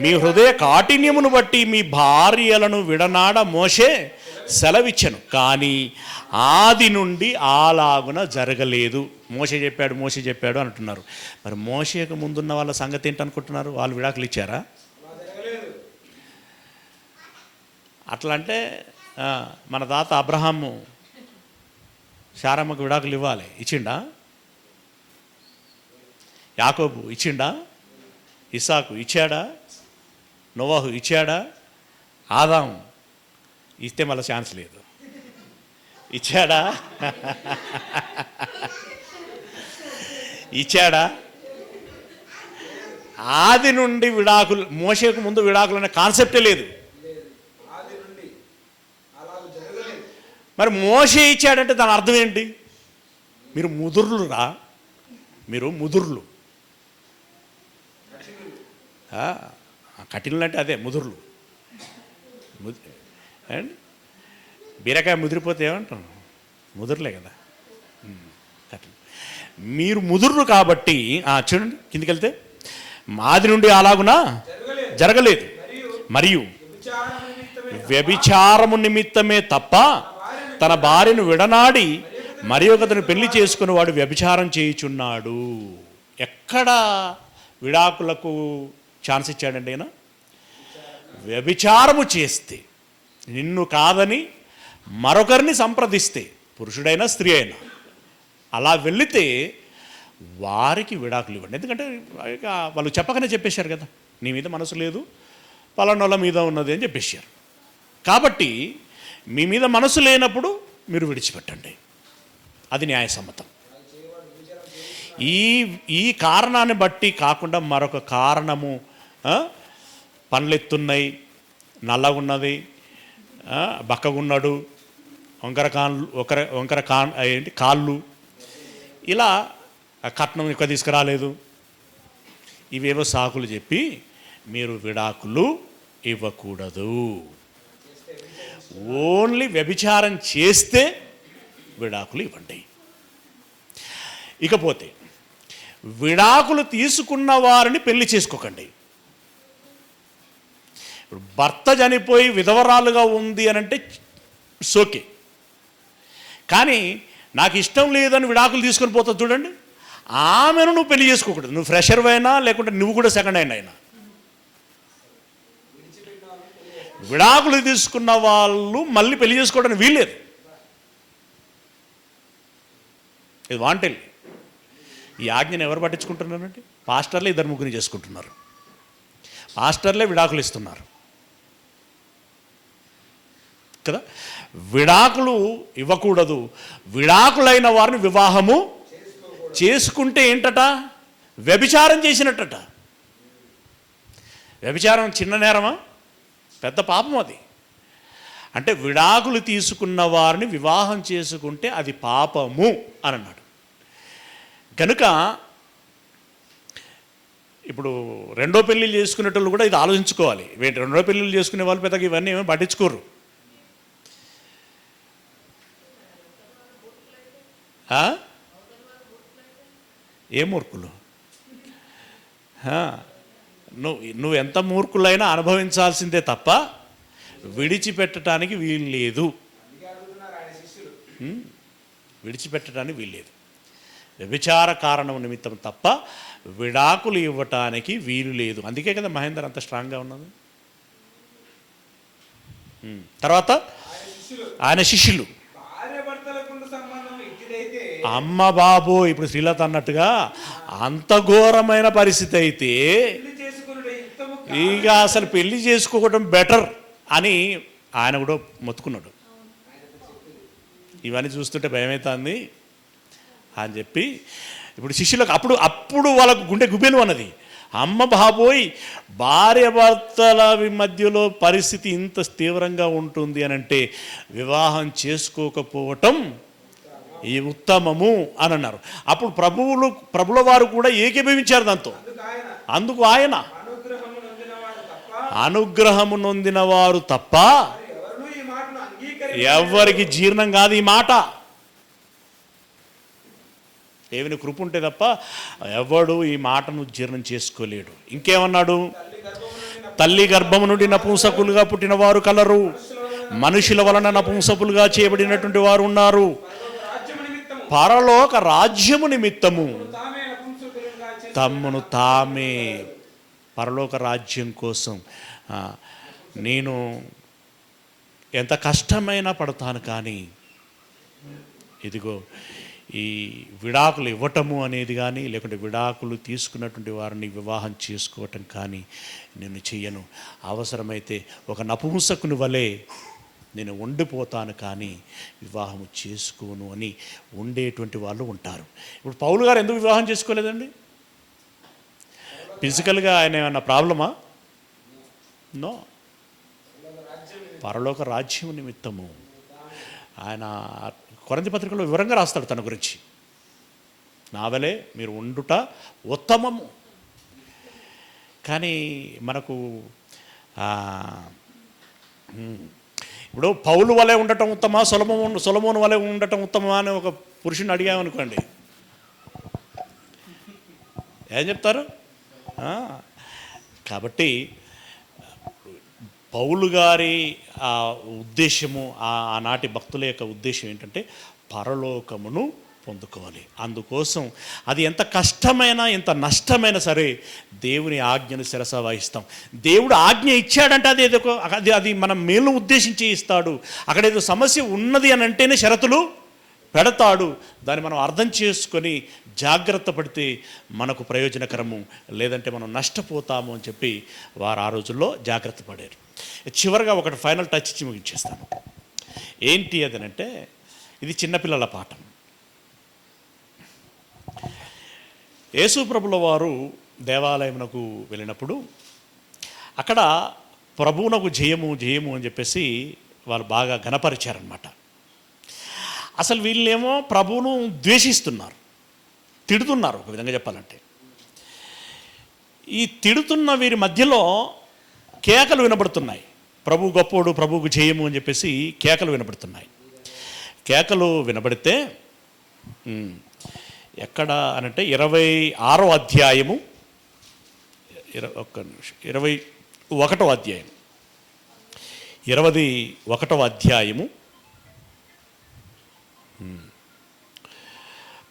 Speaker 1: మీ హృదయ కాఠిన్యమును బట్టి మీ భార్యలను విడనాడ మోషే సెలవిచ్చను, కానీ ఆది నుండి అలాగున జరగలేదు. మోషే చెప్పాడు అంటున్నారు. మరి మోషేకు ముందున్న వాళ్ళ సంగతి ఏంటనుకుంటున్నారు? వాళ్ళు విడాకులు ఇచ్చారా? అట్లా అంటే మన తాత అబ్రహాము శారమ్మకు విడాకులు ఇవ్వాలి, ఇచ్చిండా? యాకోబు ఇచ్చిండా? ఇసాకు ఇచ్చాడా? నోవాహు ఇచ్చాడా? ఆదాము ఇస్తే మళ్ళీ ఛాన్స్ లేదు, ఇచ్చాడా? ఇచ్చాడా? ఆది నుండి విడాకులు, మోషేకు ముందు విడాకులు అనే కాన్సెప్టే లేదు. మరి మోషే ఇచ్చాడంటే దాని అర్థం ఏంటి? మీరు ముదుర్లురా, మీరు ముదుర్లు. కఠినలు అంటే అదే ముదుర్లు. అండ్ బీరకాయ ముదిరిపోతే ఏమంటాం? ముదురులే కదా. మీరు ముదురు కాబట్టి చూడండి కిందికి వెళ్తే, మాది నుండి అలాగునా జరగలేదు, మరియు వ్యభిచారము నిమిత్తమే తప్ప తన భార్యను విడనాడి మరి ఒకతను పెళ్లి చేసుకుని వాడు వ్యభిచారం చేయుచున్నాడు. ఎక్కడ విడాకులకు ఛాన్స్ ఇచ్చాడండి ఆయన? వ్యభిచారము చేస్తే, నిన్ను కాదని మరొకరిని సంప్రదిస్తే, పురుషుడైనా స్త్రీ అయినా అలా వెళితే వారికి విడాకులు ఇవ్వండి. ఎందుకంటే వాళ్ళు చెప్పకనే చెప్పేశారు కదా, నీ మీద మనసు లేదు, పలానోళ్ళ మీద ఉన్నది అని చెప్పేశారు. కాబట్టి మీ మీద మనసు లేనప్పుడు మీరు విడిచిపెట్టండి, అది న్యాయసమ్మతం. ఈ కారణాన్ని బట్టి కాకుండా మరొక కారణము, పండ్లెత్తున్నాయి, నల్లగున్నది, బక్కగున్నాడు, వంకర కాళ్ళు, ఇలా కట్నం ఎక్కువ తీసుకురాలేదు, ఇవేవో సాకులు చెప్పి మీరు విడాకులు ఇవ్వకూడదు. ఓన్లీ వ్యభిచారం చేస్తే విడాకులు ఇవ్వండి. ఇకపోతే విడాకులు తీసుకున్న వారిని పెళ్లి చేసుకోకండి. ఇప్పుడు భర్త చనిపోయి విధవరాలుగా ఉంది అని అంటే సోకే, కానీ నాకు ఇష్టం లేదని విడాకులు తీసుకొని పోతావు చూడండి, ఆమెను నువ్వు పెళ్లి చేసుకోకూడదు. నువ్వు ఫ్రెషర్ అయినా లేకుంటే నువ్వు కూడా సెకండ్ హ్యాండ్ అయినా. విడాకులు తీసుకున్న వాళ్ళు మళ్ళీ పెళ్లి చేసుకోవడానికి వీల్లేదు. ఇది వాంటెల్. ఈ ఆజ్ఞను ఎవరు పట్టించుకుంటున్నారంటే పాస్టర్లే ఇద్దరు ముగ్గురిని చేసుకుంటున్నారు, పాస్టర్లే విడాకులు ఇస్తున్నారు కదా. విడాకులు ఇవ్వకూడదు. విడాకులైన వారిని వివాహము చేసుకుంటే ఏంటట? వ్యభిచారం చేసినట్టట. వ్యభిచారం చిన్న నేరమా? పెద్ద పాపం అది. అంటే విడాకులు తీసుకున్న వారిని వివాహం చేసుకుంటే అది పాపము అని అన్నాడు. కనుక ఇప్పుడు రెండో పెళ్ళిళ్ళు చేసుకునేటోళ్ళు కూడా ఇది ఆలోచించుకోవాలి. రెండో పెళ్ళిళ్ళు చేసుకునే వాళ్ళు పెద్దగా ఇవన్నీ ఏమీ పట్టించుకోరు. ఏ మూర్ఖులు? నువ్వు ఎంత మూర్ఖులైనా అనుభవించాల్సిందే తప్ప విడిచిపెట్టడానికి వీలు లేదు. విడిచిపెట్టడానికి వీల్లేదు. వ్యభిచార కారణం నిమిత్తం తప్ప విడాకులు ఇవ్వటానికి వీలు లేదు. అందుకే కదా మహేందర్ అంత స్ట్రాంగ్గా ఉన్నది. తర్వాత ఆయన శిష్యులు, అమ్మ బాబు, ఇప్పుడు శ్రీలత అన్నట్టుగా అంత ఘోరమైన పరిస్థితి అయితే ఇక అసలు పెళ్లి చేసుకోవడం బెటర్ అని ఆయన కూడా మొత్తుకున్నాడు. ఇవన్నీ చూస్తుంటే భయమవుతుంది అని చెప్పి ఇప్పుడు శిష్యులకు అప్పుడు వాళ్ళకు గుండె గుబెలు అన్నది. అమ్మ బాబోయ్, భార్య భర్తల మధ్యలో పరిస్థితి ఇంత తీవ్రంగా ఉంటుంది అని అంటే వివాహం చేసుకోకపోవటం ఈ ఉత్తమము అని అన్నారు. అప్పుడు ప్రభుల వారు కూడా ఏకీభవించారు దాంతో. అందుకు ఆయన అనుగ్రహము నొందిన వారు తప్ప ఎవరికి జీర్ణం కాదు ఈ మాట. దేవుని కృప ఉంటే తప్ప ఎవడు ఈ మాటను జీర్ణం చేసుకోలేడు. ఇంకేమన్నాడు? తల్లి గర్భము నుండి నపుంసకులుగా పుట్టిన వారు కలరు, మనుషుల వలన నపుంసకులుగా చేయబడినటువంటి వారు ఉన్నారు. పరలోక రాజ్యము నిమిత్తము తమ్మును తామే, పరలోక రాజ్యం కోసం నేను ఎంత కష్టమైనా పడతాను, కానీ ఇదిగో ఈ విడాకులు ఇవ్వటము అనేది కానీ లేకుంటే విడాకులు తీసుకున్నటువంటి వారిని వివాహం చేసుకోవటం కానీ నేను చెయ్యను. అవసరమైతే ఒక నపుంసకుని వలె నేను ఉండిపోతాను, కానీ వివాహం చేసుకోను అని ఉండేటువంటి వాళ్ళు ఉంటారు. ఇప్పుడు పౌలు గారు ఎందుకు వివాహం చేసుకోలేదండి? ఫిజికల్గా ఆయన ఏమన్నా ప్రాబ్లమా? నో. పరలోక రాజ్యం నిమిత్తము. ఆయన కొరింథీ పత్రికలో వివరంగా రాస్తాడు తన గురించి. నావలే మీరు ఉండుట ఉత్తమము. కానీ మనకు ఇప్పుడు పౌలు వలె ఉండటం ఉత్తమా, సొలొమోను వలె ఉండటం ఉత్తమా అని ఒక పురుషుని అడిగామనుకోండి, ఏం చెప్తారు? కాబట్టి పౌలు గారి ఆ ఉద్దేశము, ఆనాటి భక్తుల యొక్క ఉద్దేశం ఏంటంటే పరలోకమును పొందుకోవాలి. అందుకోసం అది ఎంత కష్టమైనా ఎంత నష్టమైనా సరే దేవుని ఆజ్ఞను శిరస వహిస్తాం. దేవుడు ఆజ్ఞ ఇచ్చాడంటే అది మనం మేలు ఉద్దేశించి ఇస్తాడు. అక్కడ ఏదో సమస్య ఉన్నది అని అంటేనే షరతులు పెడతాడు. దాన్ని మనం అర్థం చేసుకొని జాగ్రత్త పడితే మనకు ప్రయోజనకరము, లేదంటే మనం నష్టపోతాము అని చెప్పి వారు ఆ రోజుల్లో జాగ్రత్త పడారు. చివరిగా ఒకటి ఫైనల్ టచ్ ఇచ్చి ముగించేస్తాను. ఏంటి అదనంటే, ఇది చిన్నపిల్లల పాఠం. యేసు ప్రభుల వారు దేవాలయమునకు వెళ్ళినప్పుడు అక్కడ ప్రభువునకు జయము జయము అని చెప్పేసి వాళ్ళు బాగా ఘనపరిచారనమాట. అసలు వీళ్ళేమో ప్రభువును ద్వేషిస్తున్నారు, తిడుతున్నారు. ఒక విధంగా చెప్పాలంటే ఈ తిడుతున్న వీరి మధ్యలో కేకలు వినబడుతున్నాయి. ప్రభు గొప్పోడు, ప్రభువుకు జయము అని చెప్పేసి కేకలు వినబడుతున్నాయి. కేకలు వినబడితే ఎక్కడ అనంటే 26వ అధ్యాయము 21వ అధ్యాయం 21వ అధ్యాయము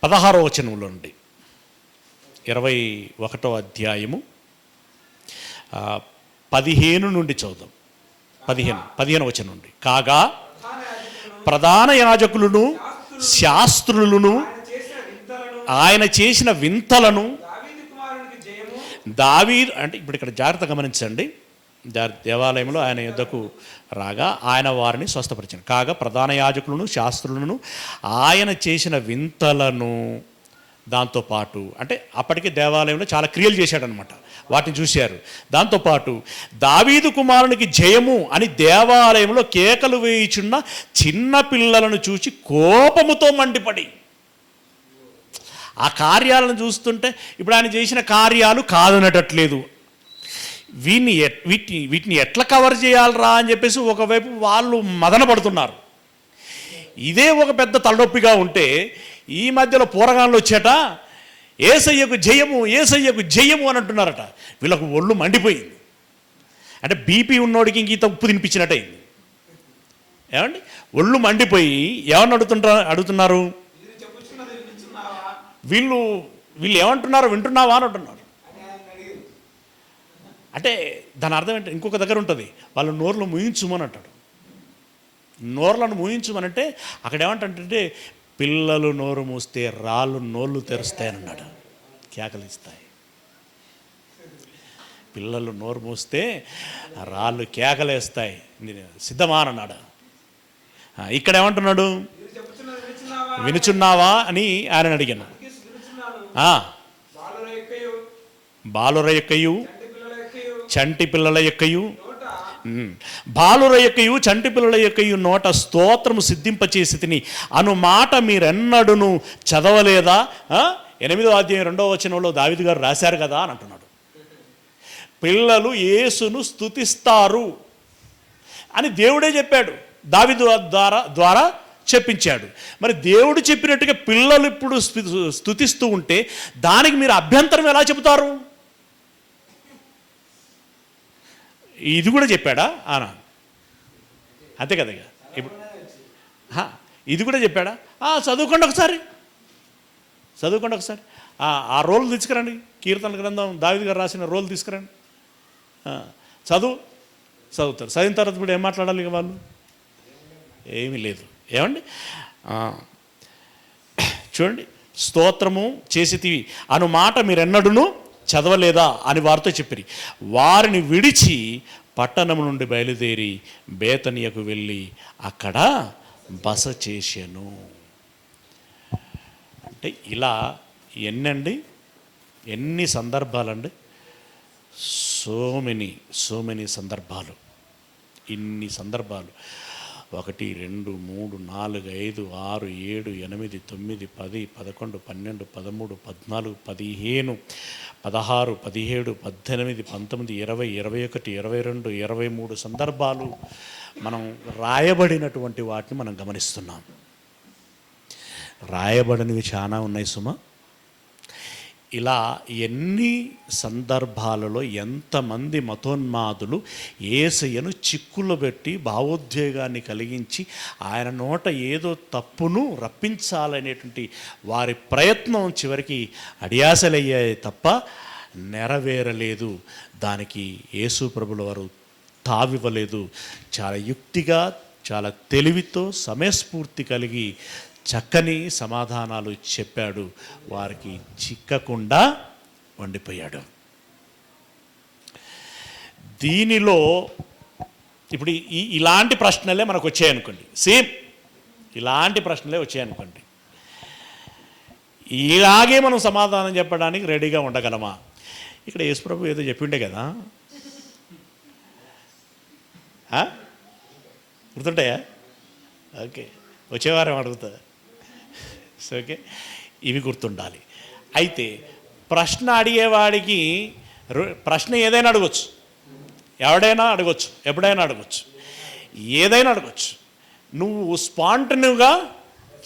Speaker 1: 16వ వచనంలో నుండి 21వ అధ్యాయము 15 నుండి చదువుదాం. 15 వచనం నుండి. కాగా ప్రధాన యాజకులను శాస్త్రులను ఆయన చేసిన వింతలను దావీదు, అంటే ఇప్పుడు ఇక్కడ జాగ్రత్త గమనించండి, దేవాలయంలో ఆయన యుద్ధకు రాగా ఆయన వారిని స్వస్థపరిచాడు. కాగా ప్రధాన యాజకులను శాస్త్రులను ఆయన చేసిన వింతలను, దాంతోపాటు అంటే అప్పటికే దేవాలయంలో చాలా క్రియలు చేశాడనమాట, వాటిని చూశారు. దాంతోపాటు దావీదు కుమారునికి జయము అని దేవాలయంలో కేకలు వేయుచున్న చిన్న పిల్లలను చూసి కోపముతో మండిపడి, ఆ కార్యాలను చూస్తుంటే ఇప్పుడు ఆయన చేసిన కార్యాలు కాదనటట్లేదు, వీటిని ఎట్లా కవర్ చేయాలరా అని చెప్పేసి ఒకవైపు వాళ్ళు మదన పడుతున్నారు. ఇదే ఒక పెద్ద తలనొప్పిగా ఉంటే ఈ మధ్యలో పోరగాళ్ళు వచ్చేట యేసయ్యకు జయము, యేసయ్యకు జయము అని అంటున్నారట. వీళ్ళకు ఒళ్ళు మండిపోయింది. అంటే బీపీ ఉన్నోడికి ఇంక ఉప్పు తినిపించినట్టయింది. ఏమండి, ఒళ్ళు మండిపోయి ఏమని అడుగుతున్నారు వీళ్ళు ఏమంటున్నారు, వింటున్నావా అని అంటున్నారు. అంటే దాని అర్థం ఏంటంటే, ఇంకొక దగ్గర ఉంటుంది, వాళ్ళు నోర్లు మూయించుమని అంటాడు. నోర్లను మూయించుమనంటే అక్కడ ఏమంటే పిల్లలు నోరు మూస్తే రాళ్ళు నోళ్ళు తెరుస్తాయని అన్నాడు, కేకలిస్తాయి. పిల్లలు నోరు మూస్తే రాళ్ళు కేకలేస్తాయి, సిద్ధమా అని అన్నాడు. ఇక్కడ ఏమంటున్నాడు, వినుచున్నావా అని ఆయన అడిగాను. బాలుర యొక్కయు చంటి పిల్లల యొక్కయు, బాలుర యొక్కయు చంటి పిల్లల యొక్కయు నోట స్తోత్రము సిద్ధింపచేసి తిని అను మాట మీరెన్నడూను చదవలేదా? 8వ అధ్యాయం 2వ వచనంలో దావీదు గారు రాశారు కదా అని అంటున్నాడు. పిల్లలు యేసును స్తుతిస్తారు అని దేవుడే చెప్పాడు, దావీదు ద్వారా చెప్పించాడు. మరి దేవుడు చెప్పినట్టుగా పిల్లలు ఇప్పుడు స్తుతిస్తూ ఉంటే దానికి మీరు అభ్యంతరం ఎలా చెబుతారు? ఇది కూడా చెప్పాడా అనా? అంతే కదా. ఇప్పుడు ఇది కూడా చెప్పాడా? చదువుకోండి ఒకసారి, ఆ రోల్ తీసుకురండి. కీర్తన గ్రంథం దావీదు గారు రాసిన రోల్ తీసుకురండి, చదువుతారు. చదివిన తర్వాత ఇప్పుడు ఏం మాట్లాడాలి ఇక వాళ్ళు? ఏమీ లేదు. ఏమండి, చూడండి, స్తోత్రము చేసితివి అను మాట మీరెన్నడూను చదవలేదా అని వారితో చెప్పిరి. వారిని విడిచి పట్టణం నుండి బయలుదేరి బేతనియకు వెళ్ళి అక్కడ బస చేశాను. అంటే ఇలా ఎన్ని సందర్భాలండి, సో మెనీ సందర్భాలు, ఇన్ని సందర్భాలు. 1 2 3 4 5 6 7 8 9 10 11 12 13 14 15 16 17 18 19 20 21 22 23 సందర్భాలు మనం రాయబడినటువంటి వాటిని మనం గమనిస్తున్నాం. రాయబడినవి చాలా ఉన్నాయి సుమా. ఇలా ఎన్ని సందర్భాలలో ఎంతమంది మతోన్మాదులు యేసయ్యను చిక్కుల్లో పెట్టి భావోద్వేగాన్ని కలిగించి ఆయన నోట ఏదో తప్పును రప్పించాలనేటువంటి వారి ప్రయత్నం చివరికి అడియాసలయ్యాయి తప్ప నెరవేరలేదు. దానికి యేసు ప్రభుల వారు తావివ్వలేదు. చాలా యుక్తిగా, చాలా తెలివితో, సమయస్ఫూర్తి కలిగి చక్కని సమాధానాలు చెప్పాడు. వారికి చిక్కకుండా వండిపోయాడు. దీనిలో ఇప్పుడు ఇలాంటి ప్రశ్నలే మనకు వచ్చాయనుకోండి, సేమ్ ఇలాంటి ప్రశ్నలే వచ్చాయనుకోండి, ఇలాగే మనం సమాధానం చెప్పడానికి రెడీగా ఉండగలమా? ఇక్కడ యేసుప్రభు ఏదో చెప్పిండే కదా, గుర్తుంటాయా? ఓకే, వచ్చేవారం అడుగుతా. ఓకే, ఇవి గుర్తుండాలి. అయితే ప్రశ్న అడిగేవాడికి ప్రశ్న ఏదైనా అడగచ్చు, ఎవడైనా అడగచ్చు, ఎప్పుడైనా అడగచ్చు, ఏదైనా అడగచ్చు. నువ్వు స్పాంటనివ్గా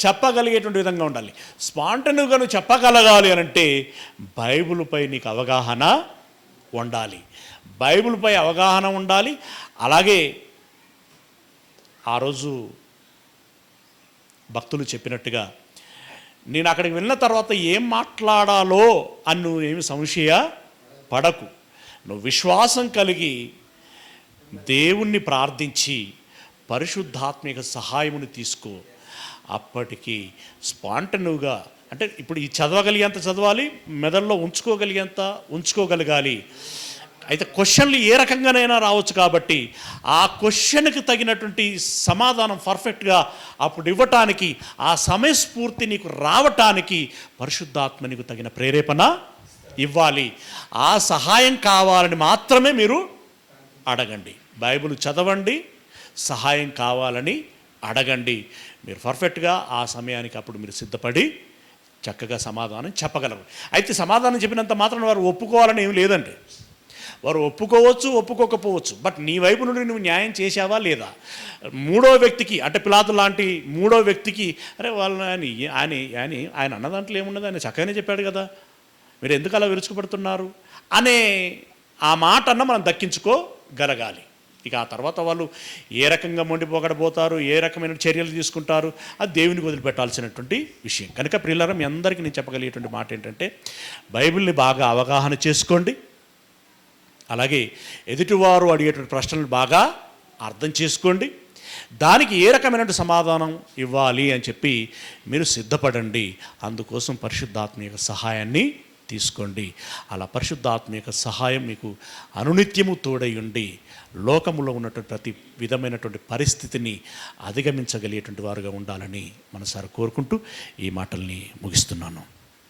Speaker 1: చెప్పగలిగేటువంటి విధంగా ఉండాలి. స్పాంటనివ్గా నువ్వు చెప్పగలగాలి అని అంటే బైబిల్పై నీకు అవగాహన ఉండాలి. బైబిల్పై అవగాహన ఉండాలి. అలాగే ఆ రోజు భక్తులు చెప్పినట్టుగా నేను అక్కడికి వెళ్ళిన తర్వాత ఏం మాట్లాడాలో అని నువ్వు ఏమి సంశయ పడకు. నువ్వు విశ్వాసం కలిగి దేవుణ్ణి ప్రార్థించి పరిశుద్ధాత్మిక సహాయముని తీసుకో. అప్పటికి స్పాంటనివ్గా అంటే ఇప్పుడు ఈ చదవగలిగేంత చదవాలి, మెదడులో ఉంచుకోగలగాలి. అయితే క్వశ్చన్లు ఏ రకంగానైనా రావచ్చు కాబట్టి ఆ క్వశ్చన్కి తగినటువంటి సమాధానం పర్ఫెక్ట్గా అప్పుడు ఇవ్వటానికి, ఆ సమయస్ఫూర్తి నీకు రావటానికి పరిశుద్ధాత్మ నీకు తగిన ప్రేరేపణ ఇవ్వాలి. ఆ సహాయం కావాలని మాత్రమే మీరు అడగండి. బైబిల్ చదవండి, సహాయం కావాలని అడగండి. మీరు పర్ఫెక్ట్గా ఆ సమయానికి అప్పుడు మీరు సిద్ధపడి చక్కగా సమాధానం చెప్పగలరు. అయితే సమాధానం చెప్పినంత మాత్రం వారు ఒప్పుకోవాలని ఏమి లేదండి. వారు ఒప్పుకోవచ్చు, ఒప్పుకోకపోవచ్చు. బట్ నీ వైపు నుండి నువ్వు న్యాయం చేసావా లేదా? మూడో వ్యక్తికి అంటే పిలాతు లాంటి మూడో వ్యక్తికి అరే వాళ్ళని ఆయన అన్న దాంట్లో ఏమున్నది, ఆయన చక్కగానే చెప్పాడు కదా, మీరు ఎందుకు అలా విరుచుకుపడుతున్నారు అనే ఆ మాట అన్న మనం దక్కించుకోగలగాలి. ఇక ఆ తర్వాత వాళ్ళు ఏ రకంగా మొండిపోకడబోతారు, ఏ రకమైన చర్యలు తీసుకుంటారు, అది దేవునికి వదిలిపెట్టాల్సినటువంటి విషయం. కనుక ప్రియులారా, మీ అందరికీ నేను చెప్పగలిగేటువంటి మాట ఏంటంటే బైబిల్ని బాగా అవగాహన చేసుకోండి. అలాగే ఎదుటివారు అడిగేటువంటి ప్రశ్నలు బాగా అర్థం చేసుకోండి. దానికి ఏ రకమైన సమాధానం ఇవ్వాలి అని చెప్పి మీరు సిద్ధపడండి. అందుకోసం పరిశుద్ధాత్మ సహాయాన్ని తీసుకోండి. అలా పరిశుద్ధాత్మ సహాయం మీకు అనునిత్యము తోడై ఉండి లోకములో ఉన్నటువంటి ప్రతి విధమైనటువంటి పరిస్థితిని అధిగమించగలిగేటువంటి వారుగా ఉండాలని మనసారా కోరుకుంటూ ఈ మాటల్ని ముగిస్తున్నాను.